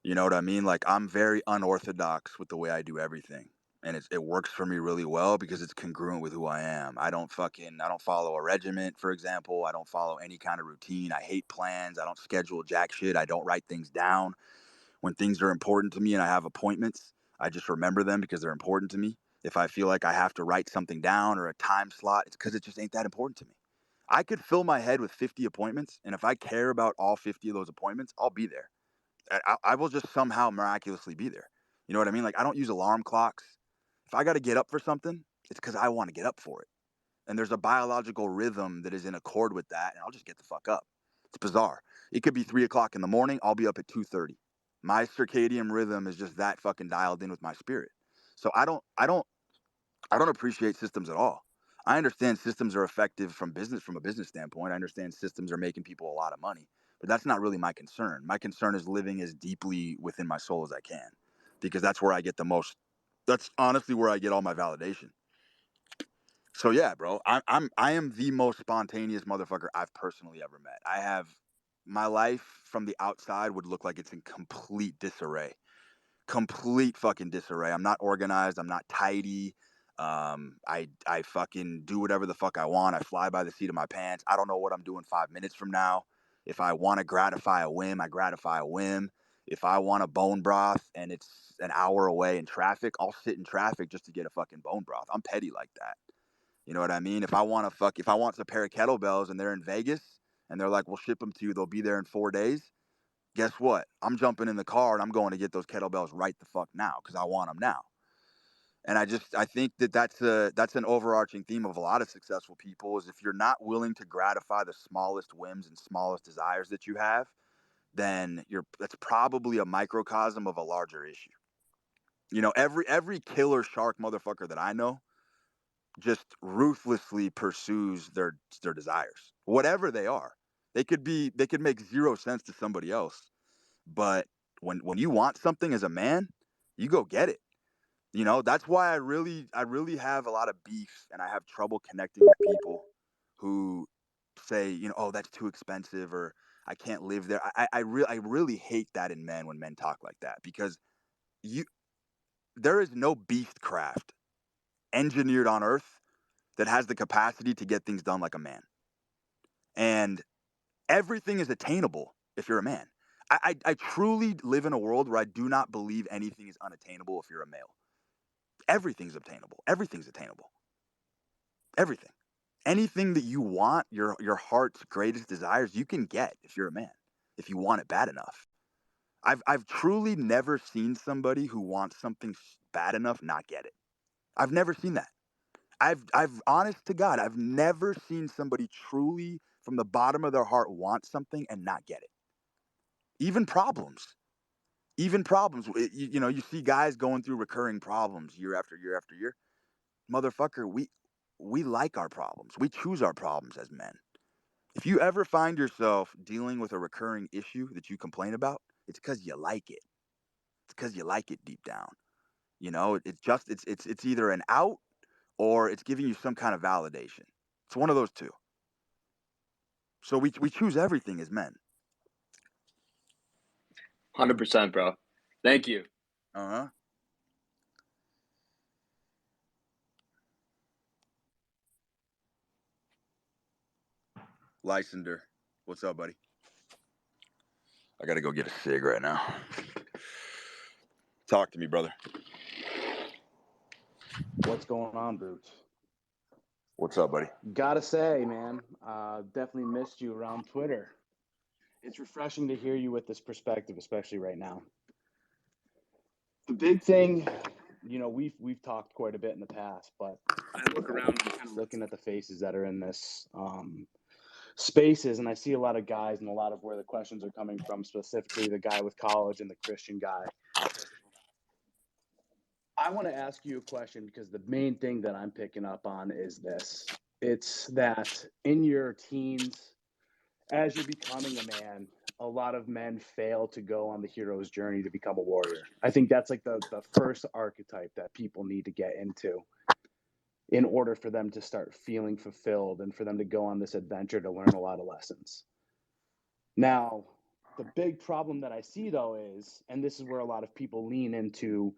You know what I mean? Like I'm very unorthodox with the way I do everything. And it works for me really well because it's congruent with who I am. I don't follow a regiment, for example. I don't follow any kind of routine. I hate plans. I don't schedule jack shit. I don't write things down. When things are important to me and I have appointments, I just remember them because they're important to me. If I feel like I have to write something down or a time slot, it's because it just ain't that important to me. I could fill my head with 50 appointments, and if I care about all 50 of those appointments, I'll be there. I will just somehow miraculously be there. You know what I mean? Like, I don't use alarm clocks. If I got to get up for something, it's because I want to get up for it. And there's a biological rhythm that is in accord with that, and I'll just get the fuck up. It's bizarre. It could be 3 o'clock in the morning. I'll be up at 2:30. My circadian rhythm is just that fucking dialed in with my spirit. So I don't appreciate systems at all. I understand systems are effective from a business standpoint. I understand systems are making people a lot of money, but that's not really my concern. My concern is living as deeply within my soul as I can, because that's where I get the most. That's honestly where I get all my validation. So yeah, bro, I am the most spontaneous motherfucker I've personally ever met. My life from the outside would look like it's in complete disarray. Complete fucking disarray. I'm not organized. I'm not tidy. I fucking do whatever the fuck I want. I fly by the seat of my pants. I don't know what I'm doing 5 minutes from now. If I want to gratify a whim, I gratify a whim. If I want a bone broth and it's an hour away in traffic, I'll sit in traffic just to get a fucking bone broth. I'm petty like that. You know what I mean? If I want a pair of kettlebells and they're in Vegas and they're like, we'll ship them to you, they'll be there in 4 days. Guess what? I'm jumping in the car and I'm going to get those kettlebells right the fuck now because I want them now. And I think that's an overarching theme of a lot of successful people is if you're not willing to gratify the smallest whims and smallest desires that you have, then that's probably a microcosm of a larger issue. You know, every killer shark motherfucker that I know just ruthlessly pursues their desires, whatever they are. They could make zero sense to somebody else, but when you want something as a man, you go get it. You know, that's why I really have a lot of beef and I have trouble connecting with people who say, oh, that's too expensive or I can't live there. I really hate that in men when men talk like that because you there is no beast craft engineered on earth that has the capacity to get things done like a man. And everything is attainable if you're a man. I truly live in a world where I do not believe anything is unattainable if you're a male. Everything's obtainable. Everything's attainable. Everything. anything that you want, your heart's greatest desires, you can get if you're a man, if you want it bad enough. I've truly never seen somebody who wants something bad enough not get it. I've never seen that. I've honest to God, I've never seen somebody truly from the bottom of their heart want something and not get it. Even problems. Even problems. You know, you see guys going through recurring problems year after year after year. Motherfucker, we like our problems. We choose our problems as men. If you ever find yourself dealing with a recurring issue that you complain about, it's because you like it. It's because you like it deep down. You know, it's either an out or it's giving you some kind of validation. It's one of those two. So we choose everything as men. 100%, bro. Thank you. Uh-huh. Lysander, what's up, buddy? I gotta go get a cig right now. Talk to me, brother. What's going on, Boots? What's up, buddy? Gotta say, man, definitely missed you around Twitter. It's refreshing to hear you with this perspective, especially right now. The big thing, you know, we've talked quite a bit in the past, but I look around and I'm kind of looking at the faces that are in this spaces, and I see a lot of guys and a lot of where the questions are coming from, specifically the guy with college and the Christian guy. I want to ask you a question because the main thing that I'm picking up on is this. It's that in your teens, as you're becoming a man, a lot of men fail to go on the hero's journey to become a warrior. I think that's like the first archetype that people need to get into in order for them to start feeling fulfilled and for them to go on this adventure to learn a lot of lessons. Now, the big problem that I see though is, and this is where a lot of people lean into,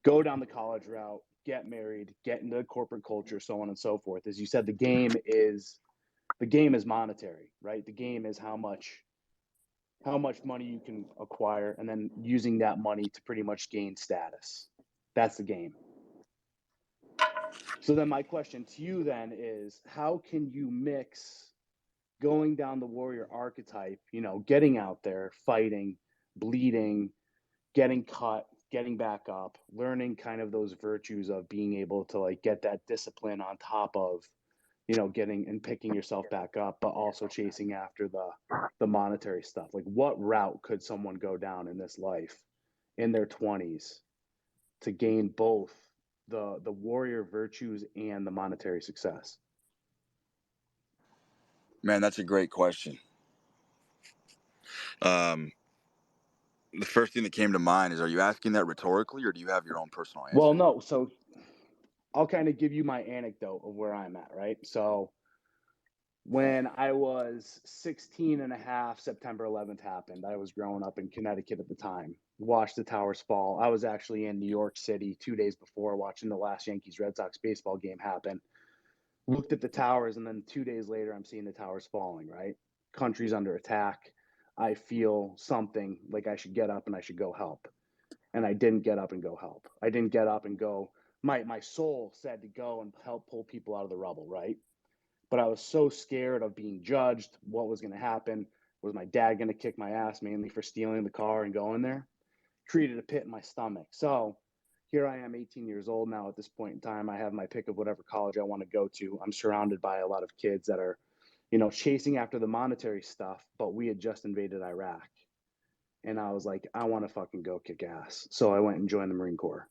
go down the college route, get married, get into the corporate culture, so on and so forth. As you said, the game is monetary, right? The game is how much money you can acquire and then using that money to pretty much gain status. That's the game. So then my question to you then is, how can you mix going down the warrior archetype, you know, getting out there, fighting, bleeding, getting cut, getting back up, learning kind of those virtues of being able to like get that discipline on top of, you know, getting and picking yourself back up, but also chasing after the monetary stuff. Like what route could someone go down in this life in their 20s to gain both the warrior virtues and the monetary success? Man, that's a great question. The first thing that came to mind is, are you asking that rhetorically or do you have your own personal answer? Well, no. So I'll kind of give you my anecdote of where I'm at, right? So when I was 16 and a half, September 11th happened. I was growing up in Connecticut at the time, watched the towers fall. I was actually in New York City 2 days before watching the last Yankees-Red Sox baseball game happen. Looked at the towers, and then 2 days later, I'm seeing the towers falling, right? Country's under attack. I feel something like I should get up and I should go help. And I didn't get up and go help. I didn't get up and go. My soul said to go and help pull people out of the rubble, right? But I was so scared of being judged. What was going to happen? Was my dad going to kick my ass mainly for stealing the car and going there? Created a pit in my stomach. So here I am, 18 years old now at this point in time. I have my pick of whatever college I want to go to. I'm surrounded by a lot of kids that are, you know, chasing after the monetary stuff, but we had just invaded Iraq. And I was like, I want to fucking go kick ass. So I went and joined the Marine Corps.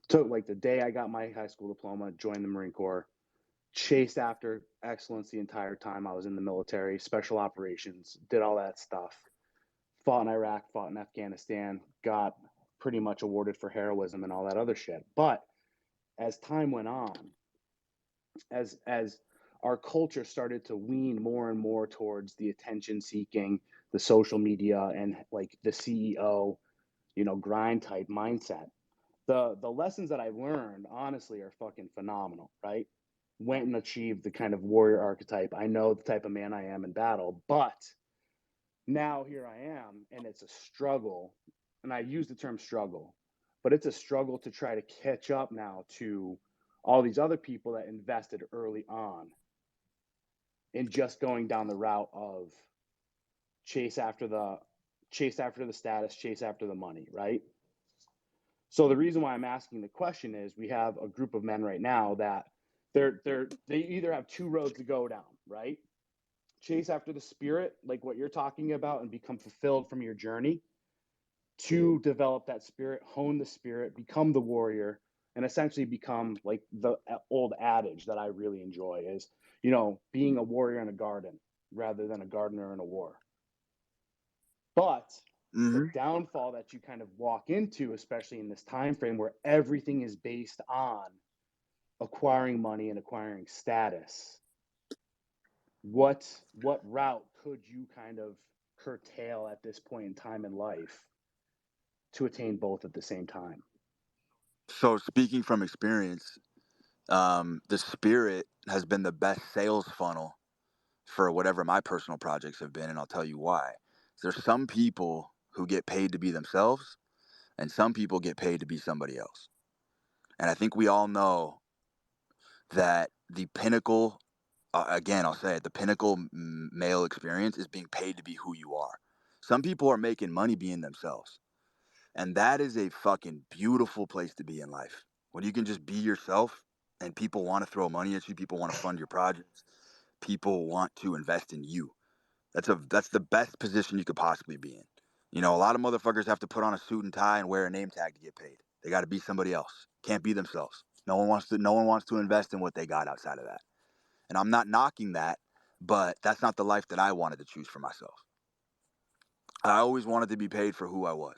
Took like the day I got my high school diploma, joined the Marine Corps. Chased after excellence the entire time I was in the military, special operations, did all that stuff. Fought in Iraq, fought in Afghanistan, got pretty much awarded for heroism and all that other shit. But as time went on, as our culture started to lean more and more towards the attention seeking, the social media, and like the CEO, you know, grind type mindset, the lessons that I learned honestly are fucking phenomenal, right? Went and achieved the kind of warrior archetype. I know the type of man I am in battle, but now here I am, and it's a struggle. And I use the term struggle, but it's a struggle to try to catch up now to all these other people that invested early on and just going down the route of chase after the status, chase after the money, right? So the reason why I'm asking the question is we have a group of men right now that they either have two roads to go down, right? Chase after the spirit, like what you're talking about, and become fulfilled from your journey, to develop that spirit, hone the spirit, become the warrior, and essentially become like the old adage that I really enjoy is, being a warrior in a garden rather than a gardener in a war. But the downfall that you kind of walk into, especially in this time frame where everything is based on acquiring money and acquiring status, what route could you kind of curtail at this point in time in life to attain both at the same time? So speaking from experience, the spirit has been the best sales funnel for whatever my personal projects have been, and I'll tell you why. There's some people who get paid to be themselves, and some people get paid to be somebody else. And I think we all know that the pinnacle, again, I'll say it, the pinnacle male experience is being paid to be who you are. Some people are making money being themselves. And that is a fucking beautiful place to be in life. When you can just be yourself and people want to throw money at you, people want to fund your projects, people want to invest in you. That's the best position you could possibly be in. A lot of motherfuckers have to put on a suit and tie and wear a name tag to get paid. They got to be somebody else. Can't be themselves. No one wants to invest in what they got outside of that. And I'm not knocking that, but that's not the life that I wanted to choose for myself. I always wanted to be paid for who I was.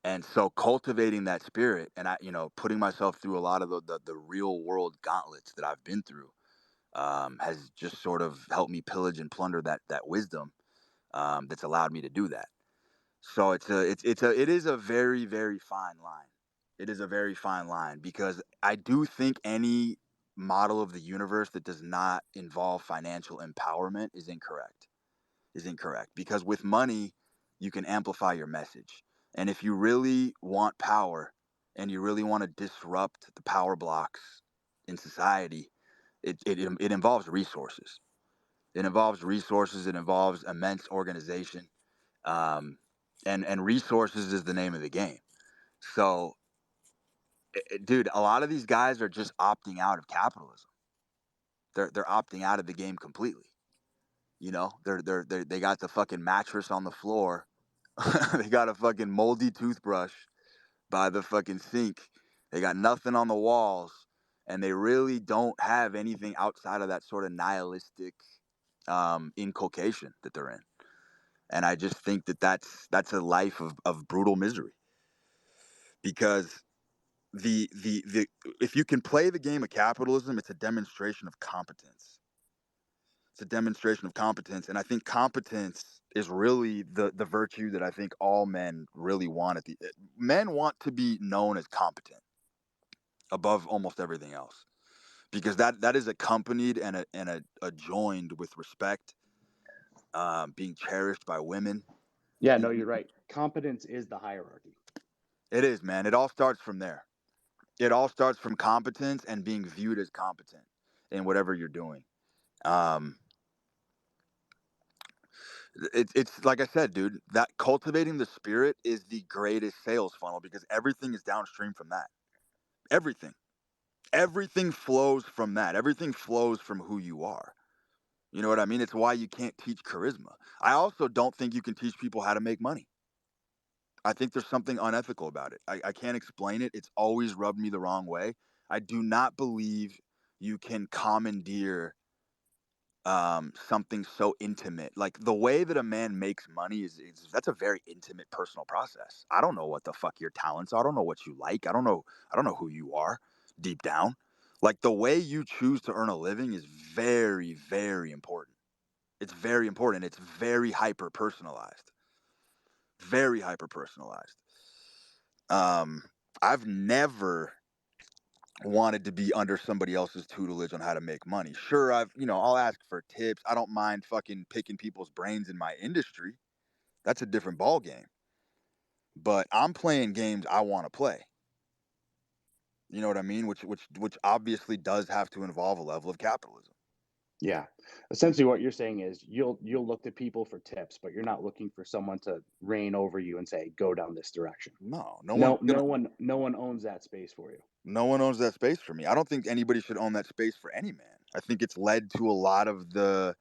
And so cultivating that spirit and putting myself through a lot of the real world gauntlets that I've been through has just sort of helped me pillage and plunder that wisdom that's allowed me to do that. So it is a very, very fine line. It is a very fine line because I do think any model of the universe that does not involve financial empowerment is incorrect because with money, you can amplify your message. And if you really want power and you really want to disrupt the power blocks in society, it involves resources. It involves resources. It involves immense organization. Um, and resources is the name of the game. So, dude, a lot of these guys are just opting out of capitalism. They're opting out of the game completely. They got the fucking mattress on the floor. They got a fucking moldy toothbrush by the fucking sink. They got nothing on the walls, and they really don't have anything outside of that sort of nihilistic inculcation that they're in. And I just think that's a life of brutal misery because the if you can play the game of capitalism, it's a demonstration of competence. It's a demonstration of competence, and I think competence is really the virtue that I think all men really want. Men want to be known as competent above almost everything else because that is accompanied and adjoined with respect, being cherished by women. Yeah, no, you're right. Competence is the hierarchy. It is, man. It all starts from there. It all starts from competence and being viewed as competent in whatever you're doing. Um, it's like I said, dude, that cultivating the spirit is the greatest sales funnel because everything is downstream from that. Everything. Everything flows from that. Everything flows from who you are. You know what I mean? It's why you can't teach charisma. I also don't think you can teach people how to make money. I think there's something unethical about it. I can't explain it. It's always rubbed me the wrong way. I do not believe you can commandeer something so intimate. Like the way that a man makes money is that's a very intimate personal process. I don't know what the fuck your talents are. I don't know what you like. I don't know who you are deep down. Like the way you choose to earn a living is very, very important. It's very important. It's very hyper personalized. Very hyper personalized. Um, I've never wanted to be under somebody else's tutelage on how to make money. Sure, I'll ask for tips. I don't mind fucking picking people's brains in my industry. That's a different ball game. But I'm playing games I want to play. You know what I mean? Which obviously does have to involve a level of capitalism. Yeah. Essentially what you're saying is you'll look to people for tips, but you're not looking for someone to reign over you and say, "Go down this direction." No, No one owns that space for you. no one owns that space for me. I don't think anybody should own that space for any man. I think it's led to a lot of the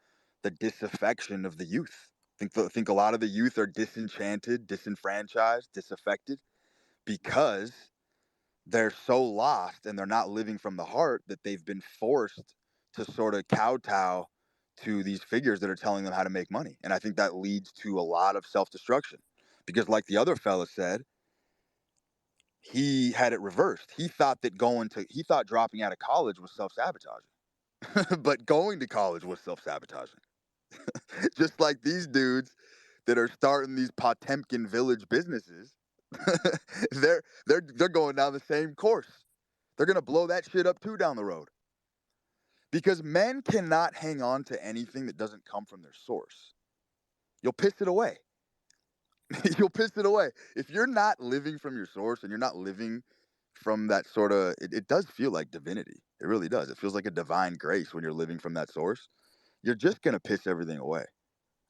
disaffection of the youth. I think a lot of the youth are disenchanted, disenfranchised, disaffected because they're so lost and they're not living from the heart that they've been forced to sort of kowtow to these figures that are telling them how to make money. And I think that leads to a lot of self-destruction because, like the other fella said, he had it reversed. He thought dropping out of college was self-sabotaging. But going to college was self-sabotaging. Just like these dudes that are starting these Potemkin village businesses, they're going down the same course. They're gonna blow that shit up too down the road. Because men cannot hang on to anything that doesn't come from their source. You'll piss it away. You'll piss it away. If you're not living from your source and you're not living from that sort of, it does feel like divinity. It really does. It feels like a divine grace when you're living from that source. You're just going to piss everything away.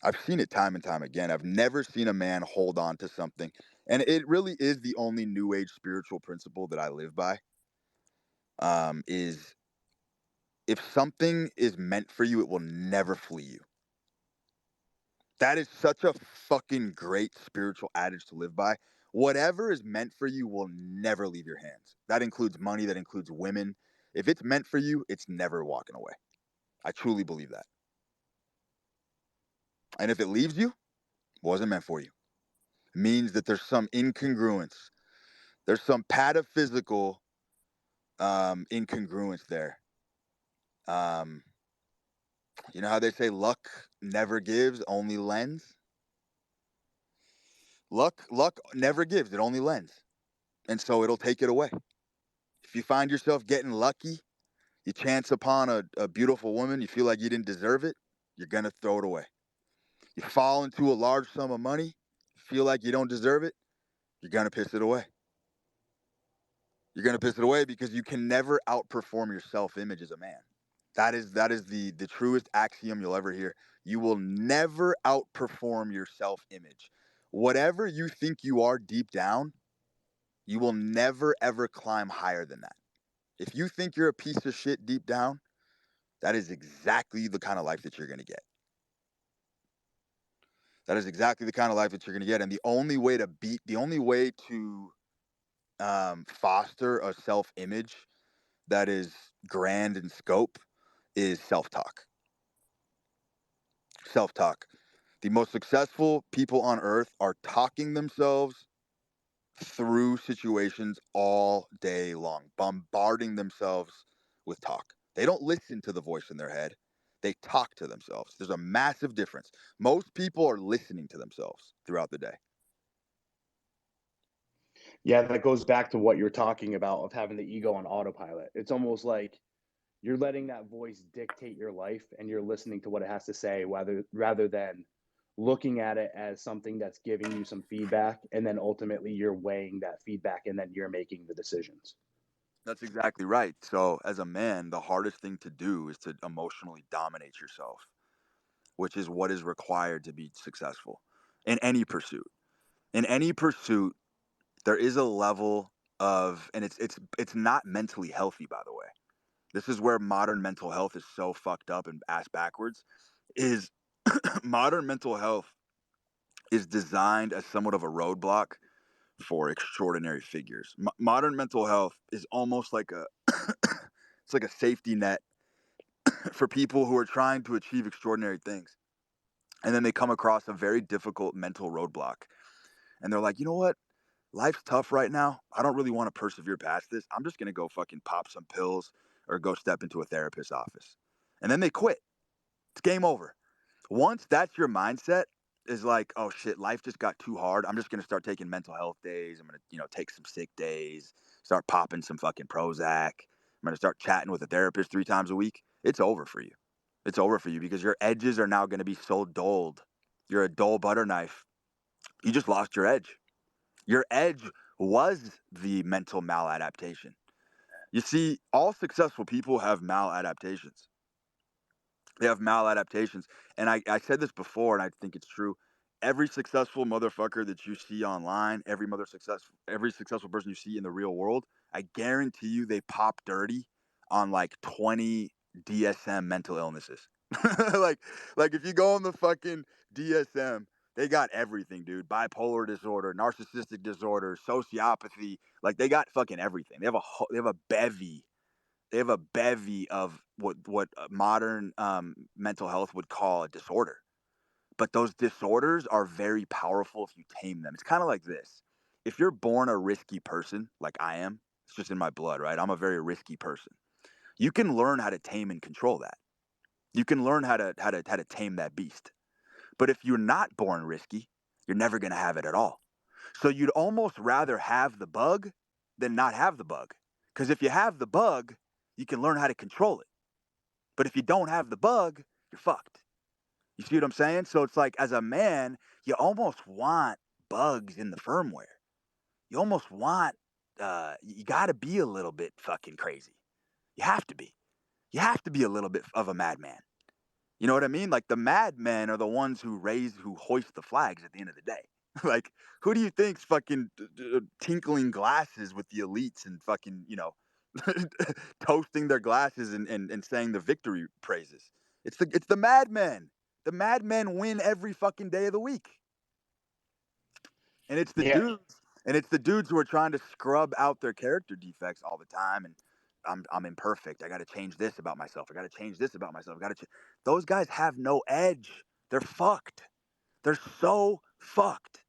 I've seen it time and time again. I've never seen a man hold on to something. And it really is the only new age spiritual principle that I live by, is if something is meant for you, it will never flee you. That is such a fucking great spiritual adage to live by. Whatever is meant for you will never leave your hands. That includes money, that includes women. If it's meant for you, it's never walking away. I truly believe that. And if it leaves you, it wasn't meant for you. It means that there's some incongruence. There's some pataphysical incongruence there. Um, you know how they say luck never gives, only lends? Luck never gives, it only lends. And so it'll take it away. If you find yourself getting lucky, you chance upon a beautiful woman, you feel like you didn't deserve it, you're going to throw it away. You fall into a large sum of money, feel like you don't deserve it, you're going to piss it away. You're going to piss it away because you can never outperform your self-image as a man. That is the truest axiom you'll ever hear. You will never outperform your self-image. Whatever you think you are deep down, you will never ever climb higher than that. If you think you're a piece of shit deep down, that is exactly the kind of life that you're going to get. That is exactly the kind of life that you're going to get. And the only way to foster a self-image that is grand in scope is self-talk. Self-talk. The most successful people on earth are talking themselves through situations all day long, bombarding themselves with talk. They don't listen to the voice in their head. They talk to themselves. There's a massive difference. Most people are listening to themselves throughout the day. Yeah, that goes back to what you're talking about of having the ego on autopilot. It's almost like you're letting that voice dictate your life and you're listening to what it has to say rather than looking at it as something that's giving you some feedback and then ultimately you're weighing that feedback and then you're making the decisions. That's exactly right. So, as a man, the hardest thing to do is to emotionally dominate yourself, which is what is required to be successful in any pursuit. In any pursuit, there is a level of, and it's not mentally healthy, by the way. This is where modern mental health is so fucked up and ass backwards. Is modern mental health is designed as somewhat of a roadblock for extraordinary figures. Modern mental health is almost like it's like a safety net for people who are trying to achieve extraordinary things. And then they come across a very difficult mental roadblock. And they're like, you know what? Life's tough right now. I don't really want to persevere past this. I'm just going to go fucking pop some pills or go step into a therapist's office. And then they quit. It's game over. Once that's your mindset, is like, oh shit, life just got too hard. I'm just gonna start taking mental health days. I'm gonna, take some sick days, start popping some fucking Prozac. I'm gonna start chatting with a therapist 3 times a week. It's over for you. It's over for you because your edges are now gonna be so dulled. You're a dull butter knife. You just lost your edge. Your edge was the mental maladaptation. You see, all successful people have maladaptations. They have maladaptations. And I said this before, and I think it's true. Every successful motherfucker that you see online, every successful person you see in the real world, I guarantee you they pop dirty on like 20 DSM mental illnesses. like like if you go on the fucking DSM, they got everything, dude. Bipolar disorder, narcissistic disorder, sociopathy. Like they got fucking everything. They have a bevy of what modern mental health would call a disorder. But those disorders are very powerful if you tame them. It's kind of like this. If you're born a risky person, like I am, it's just in my blood, right? I'm a very risky person. You can learn how to tame and control that. You can learn how to tame that beast. But if you're not born risky, you're never going to have it at all. So you'd almost rather have the bug than not have the bug. Because if you have the bug, you can learn how to control it. But if you don't have the bug, you're fucked. You see what I'm saying? So it's like, as a man, you almost want bugs in the firmware. You almost want, you got to be a little bit fucking crazy. You have to be. You have to be a little bit of a madman. You know what I mean? Like the madmen are the ones who hoist the flags at the end of the day. Like, who do you think's fucking tinkling glasses with the elites and fucking, toasting their glasses and saying the victory praises? It's the madmen. The madmen win every fucking day of the week. And it's the Yeah. dudes, who are trying to scrub out their character defects all the time. And I'm imperfect. I got to change this about myself. I got to change this about myself. Those guys have no edge. They're fucked. They're so fucked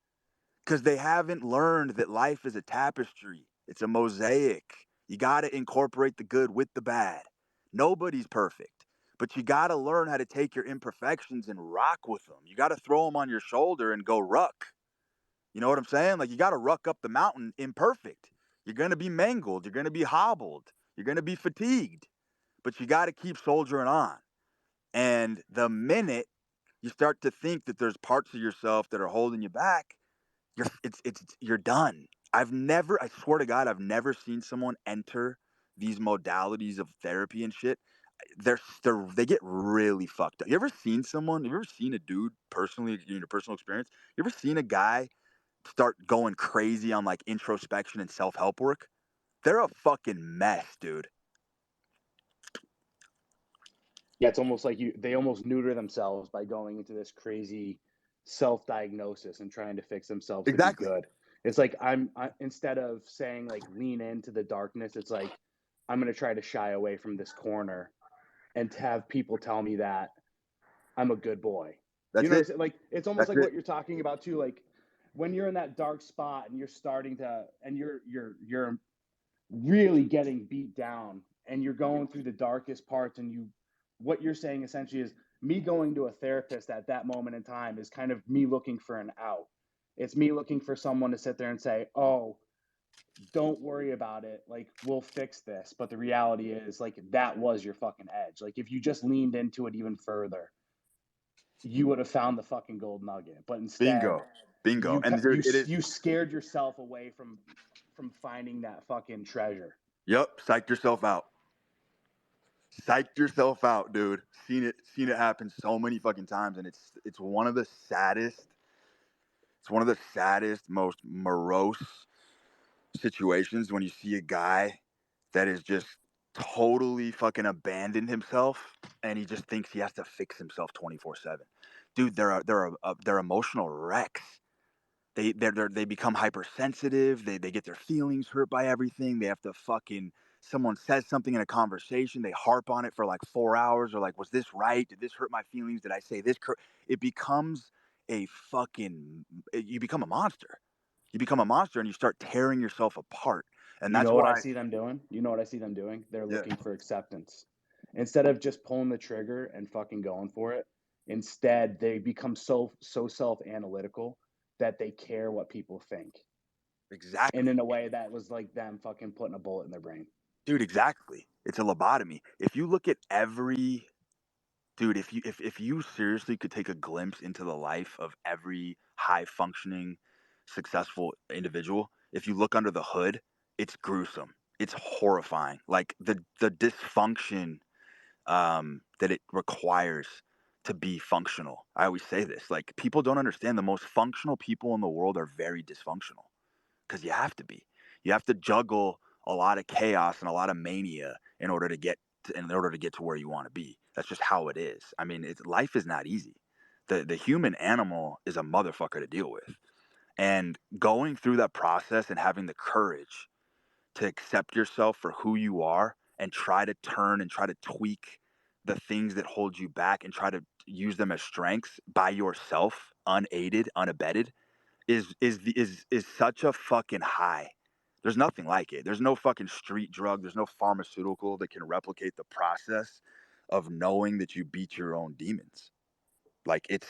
because they haven't learned that life is a tapestry. It's a mosaic. You got to incorporate the good with the bad. Nobody's perfect, but you got to learn how to take your imperfections and rock with them. You got to throw them on your shoulder and go ruck. You know what I'm saying? Like, you got to ruck up the mountain imperfect. You're going to be mangled. You're going to be hobbled. You're going to be fatigued, but you got to keep soldiering on. And the minute you start to think that there's parts of yourself that are holding you back, you're done. I swear to God, I've never seen someone enter these modalities of therapy and shit. They get really fucked up. You ever seen a dude personally in your personal experience? You ever seen a guy start going crazy on like introspection and self-help work? They're a fucking mess, dude. Yeah, it's almost like they almost neuter themselves by going into this crazy self-diagnosis and trying to fix themselves to be Exactly. good. It's like instead of saying like lean into the darkness, it's like I'm going to try to shy away from this corner and have people tell me that I'm a good boy. You That's know what I'm it. saying? Like it's almost That's like it. what you're talking about too, like when you're in that dark spot and you're starting to and you're really getting beat down and you're going through the darkest parts and what you're saying essentially is me going to a therapist at that moment in time is kind of me looking for an out. It's me looking for someone to sit there and say, oh, don't worry about it, like we'll fix this. But the reality is like that was your fucking edge. Like if you just leaned into it even further, you would have found the fucking gold nugget. But instead Bingo. And dude, it is. you scared yourself away from finding that fucking treasure. Yep. Psych yourself out. Psyched yourself out, dude. Seen it happen so many fucking times, and it's one of the saddest. It's one of the saddest, most morose situations when you see a guy that is just totally fucking abandoned himself, and he just thinks he has to fix himself 24/7. Dude, they're emotional wrecks. They become hypersensitive. They get their feelings hurt by everything. They have to fucking someone says something in a conversation, they harp on it for like 4 hours. Or like, was this right? Did this hurt my feelings? Did I say this? It becomes a fucking. You become a monster. You become a monster, and you start tearing yourself apart. And You that's know what I why. see them doing? You know what I see them doing? They're Yeah, looking for acceptance. Instead of just pulling the trigger and fucking going for it, instead they become so self-analytical that they care what people think. And exactly, in a way that was like them fucking putting a bullet in their brain. dude. Exactly. It's a lobotomy. If you look at every dude, if you seriously could take a glimpse into the life of every high functioning, successful individual, if you look under the hood, it's gruesome. It's horrifying. Like the dysfunction that it requires to be functional. I always say this, like, people don't understand the most functional people in the world are very dysfunctional because you have to be. You have to juggle a lot of chaos and a lot of mania in order to get to where you want to be. That's just how it is. I mean, life is not easy. The human animal is a motherfucker to deal with. And going through that process and having the courage to accept yourself for who you are and try to turn and try to tweak the things that hold you back and try to use them as strengths by yourself, unaided, unabetted, is such a fucking high. There's nothing like it. There's no fucking street drug. There's no pharmaceutical that can replicate the process of knowing that you beat your own demons. Like, it's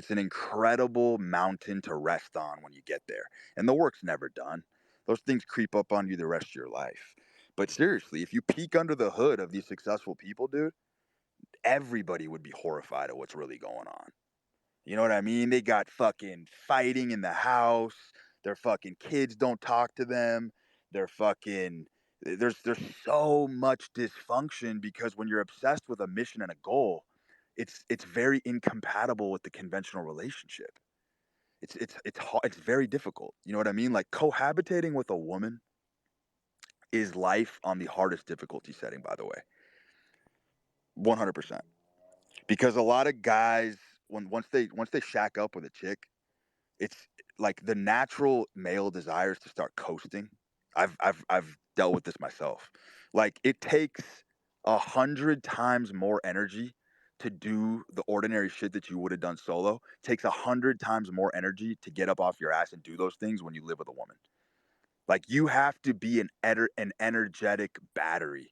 an incredible mountain to rest on when you get there. And the work's never done. Those things creep up on you the rest of your life. But seriously, if you peek under the hood of these successful people, dude, everybody would be horrified at what's really going on. You know what I mean? They got fucking fighting in the house. Their fucking kids don't talk to them. They're fucking there's so much dysfunction because when you're obsessed with a mission and a goal, it's very incompatible with the conventional relationship. It's very difficult. You know what I mean? Like, cohabitating with a woman is life on the hardest difficulty setting, by the way. 100%. Because a lot of guys, once they shack up with a chick, it's like the natural male desires to start coasting. I've dealt with this myself. Like, it takes 100 times more energy to do the ordinary shit that you would have done solo. It takes 100 times more energy to get up off your ass and do those things when you live with a woman. Like, you have to be an energetic battery.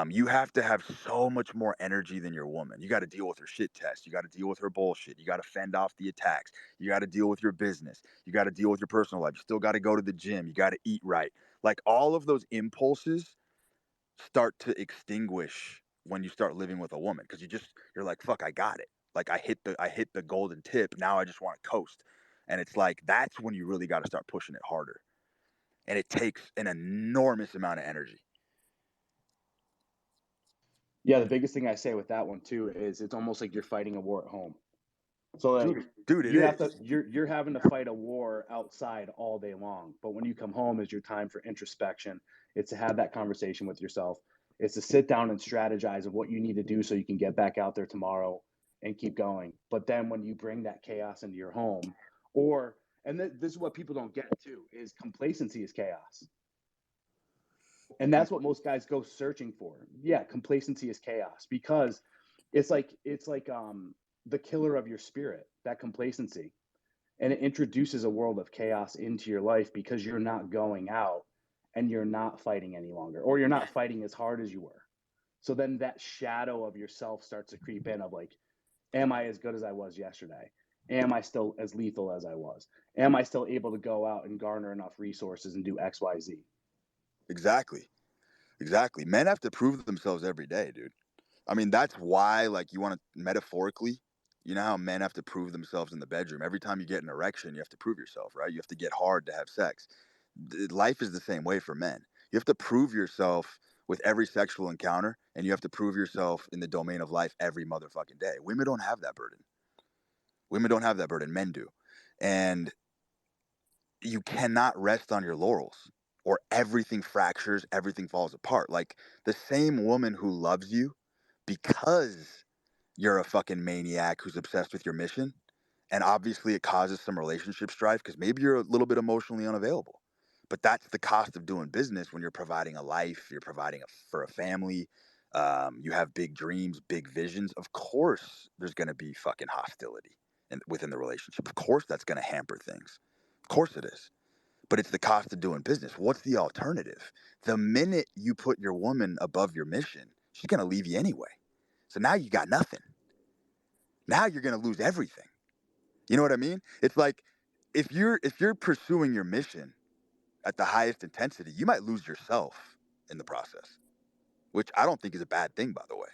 You have to have so much more energy than your woman. You got to deal with her shit test. You got to deal with her bullshit. You got to fend off the attacks. You got to deal with your business. You got to deal with your personal life. You still got to go to the gym. You got to eat right. Like, all of those impulses start to extinguish when you start living with a woman because you're like, fuck, I got it. Like, I hit the golden tip. Now I just want to coast. And it's like, that's when you really got to start pushing it harder. And it takes an enormous amount of energy. Yeah, the biggest thing I say with that one too is it's almost like you're fighting a war at home. So like Dude, it you have is. to you're having to fight a war outside all day long. But when you come home is your time for introspection. It's to have that conversation with yourself. It's to sit down and strategize of what you need to do so you can get back out there tomorrow and keep going. But then when you bring that chaos into your home, or this is what people don't get too, is complacency is chaos. And that's what most guys go searching for. Yeah, complacency is chaos because it's like the killer of your spirit, that complacency. And it introduces a world of chaos into your life because you're not going out and you're not fighting any longer, or you're not fighting as hard as you were. So then that shadow of yourself starts to creep in of like, am I as good as I was yesterday? Am I still as lethal as I was? Am I still able to go out and garner enough resources and do XYZ? Exactly. Exactly. Men have to prove themselves every day, dude. I mean, that's why, like, you want to metaphorically, you know how men have to prove themselves in the bedroom. Every time you get an erection, you have to prove yourself, right? You have to get hard to have sex. Life is the same way for men. You have to prove yourself with every sexual encounter, and you have to prove yourself in the domain of life every motherfucking day. Women don't have that burden. Women don't have that burden. Men do. And you cannot rest on your laurels or everything fractures, everything falls apart. Like, the same woman who loves you because you're a fucking maniac who's obsessed with your mission, and obviously it causes some relationship strife because maybe you're a little bit emotionally unavailable. But that's the cost of doing business when you're providing a life, you're providing for a family, you have big dreams, big visions. Of course, there's going to be fucking hostility within the relationship. Of course, that's going to hamper things. Of course, it is. But it's the cost of doing business. What's the alternative? The minute you put your woman above your mission, she's going to leave you anyway. So now you got nothing. Now you're going to lose everything. You know what I mean? It's like, if you're pursuing your mission at the highest intensity, you might lose yourself in the process, which I don't think is a bad thing, by the way.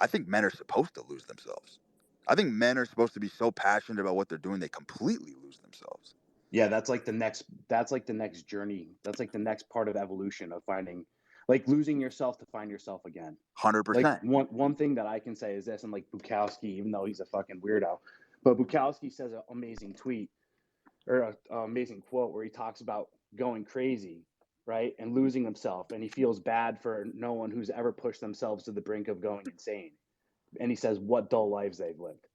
I think men are supposed to lose themselves. I think men are supposed to be so passionate about what they're doing they completely lose themselves. Yeah, that's like the next journey. That's like the next part of evolution of finding like losing yourself to find yourself again. 100%. Like one thing that I can say is this, and like Bukowski, even though he's a fucking weirdo, but Bukowski says an amazing tweet or an amazing quote where he talks about going crazy, right, and losing himself, and he feels bad for no one who's ever pushed themselves to the brink of going insane. And he says, "What dull lives they've lived."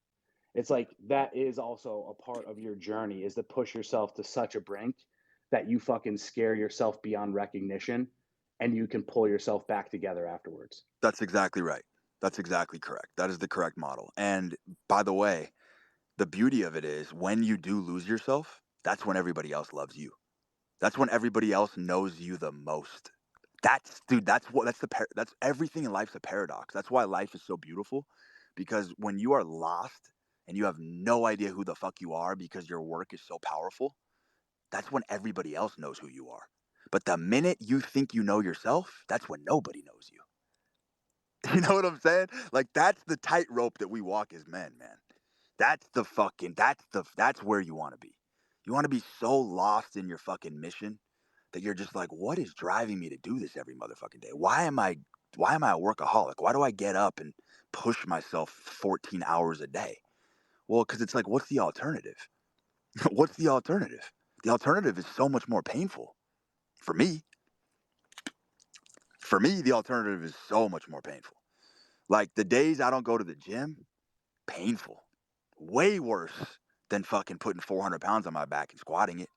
It's like that is also a part of your journey, is to push yourself to such a brink that you fucking scare yourself beyond recognition, and you can pull yourself back together afterwards. That's exactly right. That's exactly correct. That is the correct model. And by the way, the beauty of it is when you do lose yourself, that's when everybody else loves you. That's when everybody else knows you the most. That's dude, that's everything in life's a paradox. That's why life is so beautiful, because when you are lost and you have no idea who the fuck you are because your work is so powerful, that's when everybody else knows who you are. But the minute you think you know yourself, that's when nobody knows you. You know what I'm saying? Like that's the tightrope that we walk as men, man. That's where you want to be. You want to be so lost in your fucking mission that you're just like, what is driving me to do this every motherfucking day? Why am I a workaholic? Why do I get up and push myself 14 hours a day? Well, because it's like, what's the alternative? What's the alternative? The alternative is so much more painful. For me, the alternative is so much more painful. Like the days I don't go to the gym, painful. Way worse than fucking putting 400 pounds on my back and squatting it.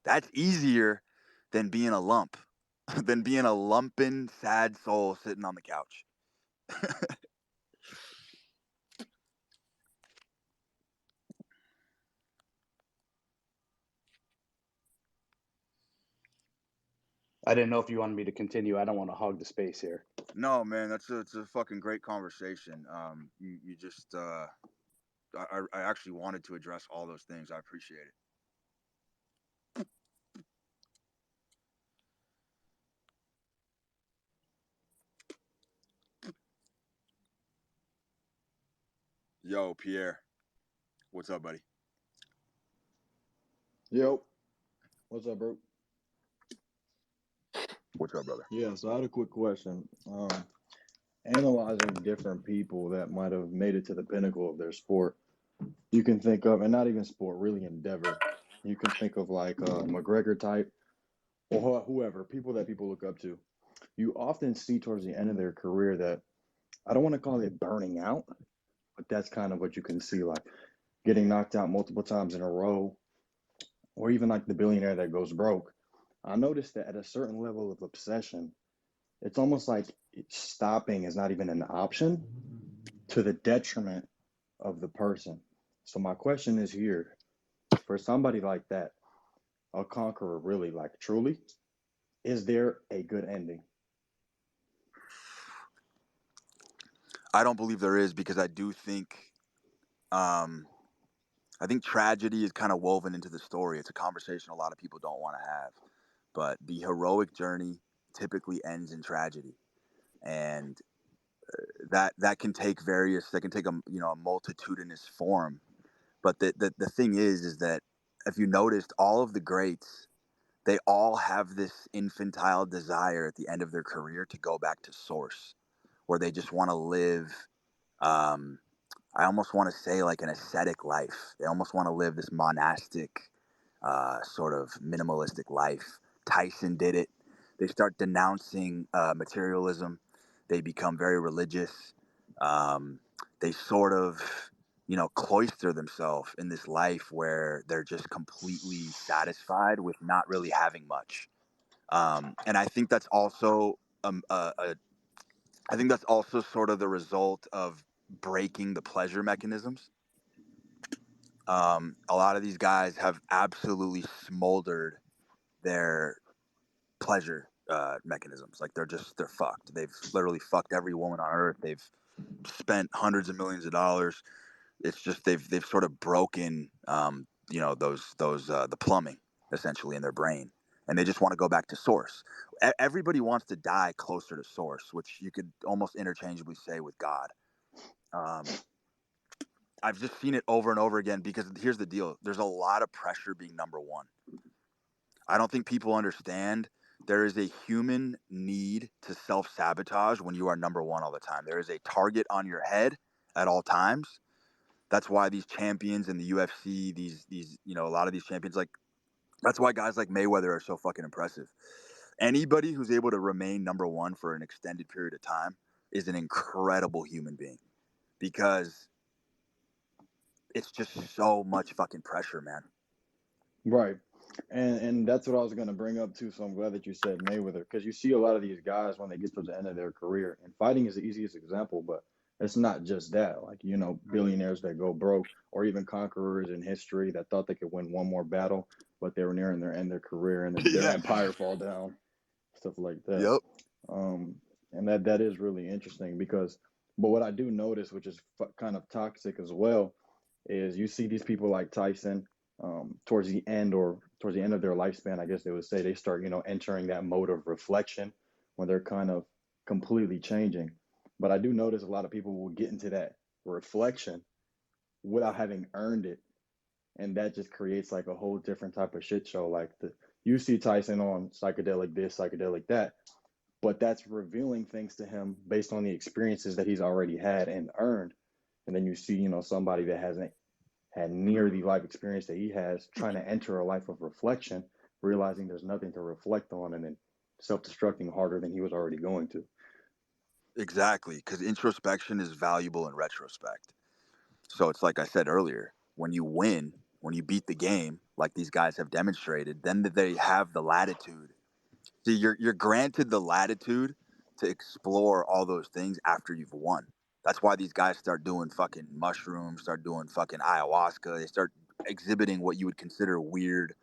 That's easier than being a lump, than being a lumping, sad soul sitting on the couch. I didn't know if you wanted me to continue. I don't want to hog the space here. No, man, it's a fucking great conversation. You just, I actually wanted to address all those things. I appreciate it. Yo, Pierre, what's up, buddy? Yo, what's up, bro? What's up, brother? Yeah, so I had a quick question. Analyzing different people that might have made it to the pinnacle of their sport, you can think of, and not even sport, really endeavor. You can think of like McGregor type or whoever, people that people look up to. You often see towards the end of their career that I don't want to call it burning out, but that's kind of what you can see, like getting knocked out multiple times in a row, or even like the billionaire that goes broke. I noticed that at a certain level of obsession, it's almost like stopping is not even an option to the detriment of the person. So my question is here, for somebody like that, a conqueror really, like truly, is there a good ending? I don't believe there is, because I do think, um, I think tragedy is kind of woven into the story. It's a conversation a lot of people don't want to have, but the heroic journey typically ends in tragedy, and that can take a multitudinous form. But the thing is that if you noticed, all of the greats, they all have this infantile desire at the end of their career to go back to source, where they just want to live, um, I almost want to say like an ascetic life. They almost want to live this monastic, sort of minimalistic life. Tyson did it. They start denouncing materialism. They become very religious. Um, they sort of, cloister themselves in this life where they're just completely satisfied with not really having much. And I think that's also I think that's also sort of the result of breaking the pleasure mechanisms. A lot of these guys have absolutely smoldered their pleasure mechanisms. Like they're fucked. They've literally fucked every woman on earth. They've spent hundreds of millions of dollars. It's just they've sort of broken, those the plumbing essentially in their brain, and they just want to go back to source. Everybody wants to die closer to source, which you could almost interchangeably say with God. Um, I've just seen it over and over again, because here's the deal: there's a lot of pressure being number one. I don't think people understand There is a human need to self-sabotage when you are number one all the time. There is a target on your head at all times. That's why these champions in the UFC, these a lot of these champions, like, that's why guys like Mayweather are so fucking impressive. Anybody who's able to remain number one for an extended period of time is an incredible human being, because it's just so much fucking pressure, man. Right. And that's what I was going to bring up too. So I'm glad that you said Mayweather, because you see a lot of these guys when they get to the end of their career, and fighting is the easiest example, but it's not just that. Like, billionaires that go broke, or even conquerors in history that thought they could win one more battle, but they were nearing their end of their career, and then their Yeah. empire fall down, stuff like that. Yep. And that is really interesting but what I do notice, which is kind of toxic as well, is you see these people like Tyson, towards the end of their lifespan, I guess they would say, they start, entering that mode of reflection when they're kind of completely changing. But I do notice a lot of people will get into that reflection without having earned it. And that just creates like a whole different type of shit show. Like you see Tyson on psychedelic this, psychedelic that, but that's revealing things to him based on the experiences that he's already had and earned. And then you see, somebody that hasn't had near the life experience that he has, trying to enter a life of reflection, realizing there's nothing to reflect on, and then self-destructing harder than he was already going to. Exactly, because introspection is valuable in retrospect. So it's like I said earlier, when you win, when you beat the game, like these guys have demonstrated, then they have the latitude. See, you're granted the latitude to explore all those things after you've won. That's why these guys start doing fucking mushrooms, start doing fucking ayahuasca. They start exhibiting what you would consider weird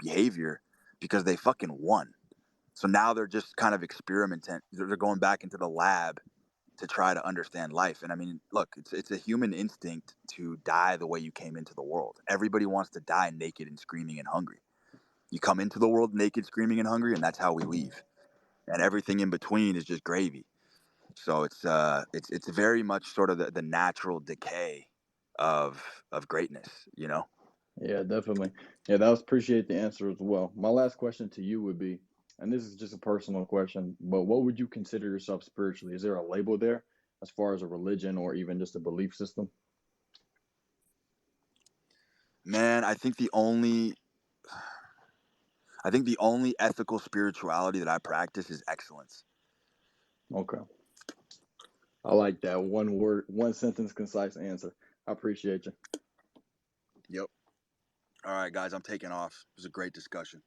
behavior, because they fucking won. So now they're just kind of experimenting. They're going back into the lab to try to understand life. And I mean, look, it's a human instinct to die the way you came into the world. Everybody wants to die naked and screaming and hungry. You come into the world naked, screaming and hungry, and that's how we leave. And everything in between is just gravy. So it's very much sort of the natural decay of greatness, you know? Yeah, definitely. Yeah, that was appreciate the answer as well. My last question to you would be, and this is just a personal question, but what would you consider yourself spiritually? Is there a label there as far as a religion or even just a belief system? Man, I think the only ethical spirituality that I practice is excellence. Okay. I like that one word, one sentence, concise answer. I appreciate you. Yep. All right, guys, I'm taking off. It was a great discussion.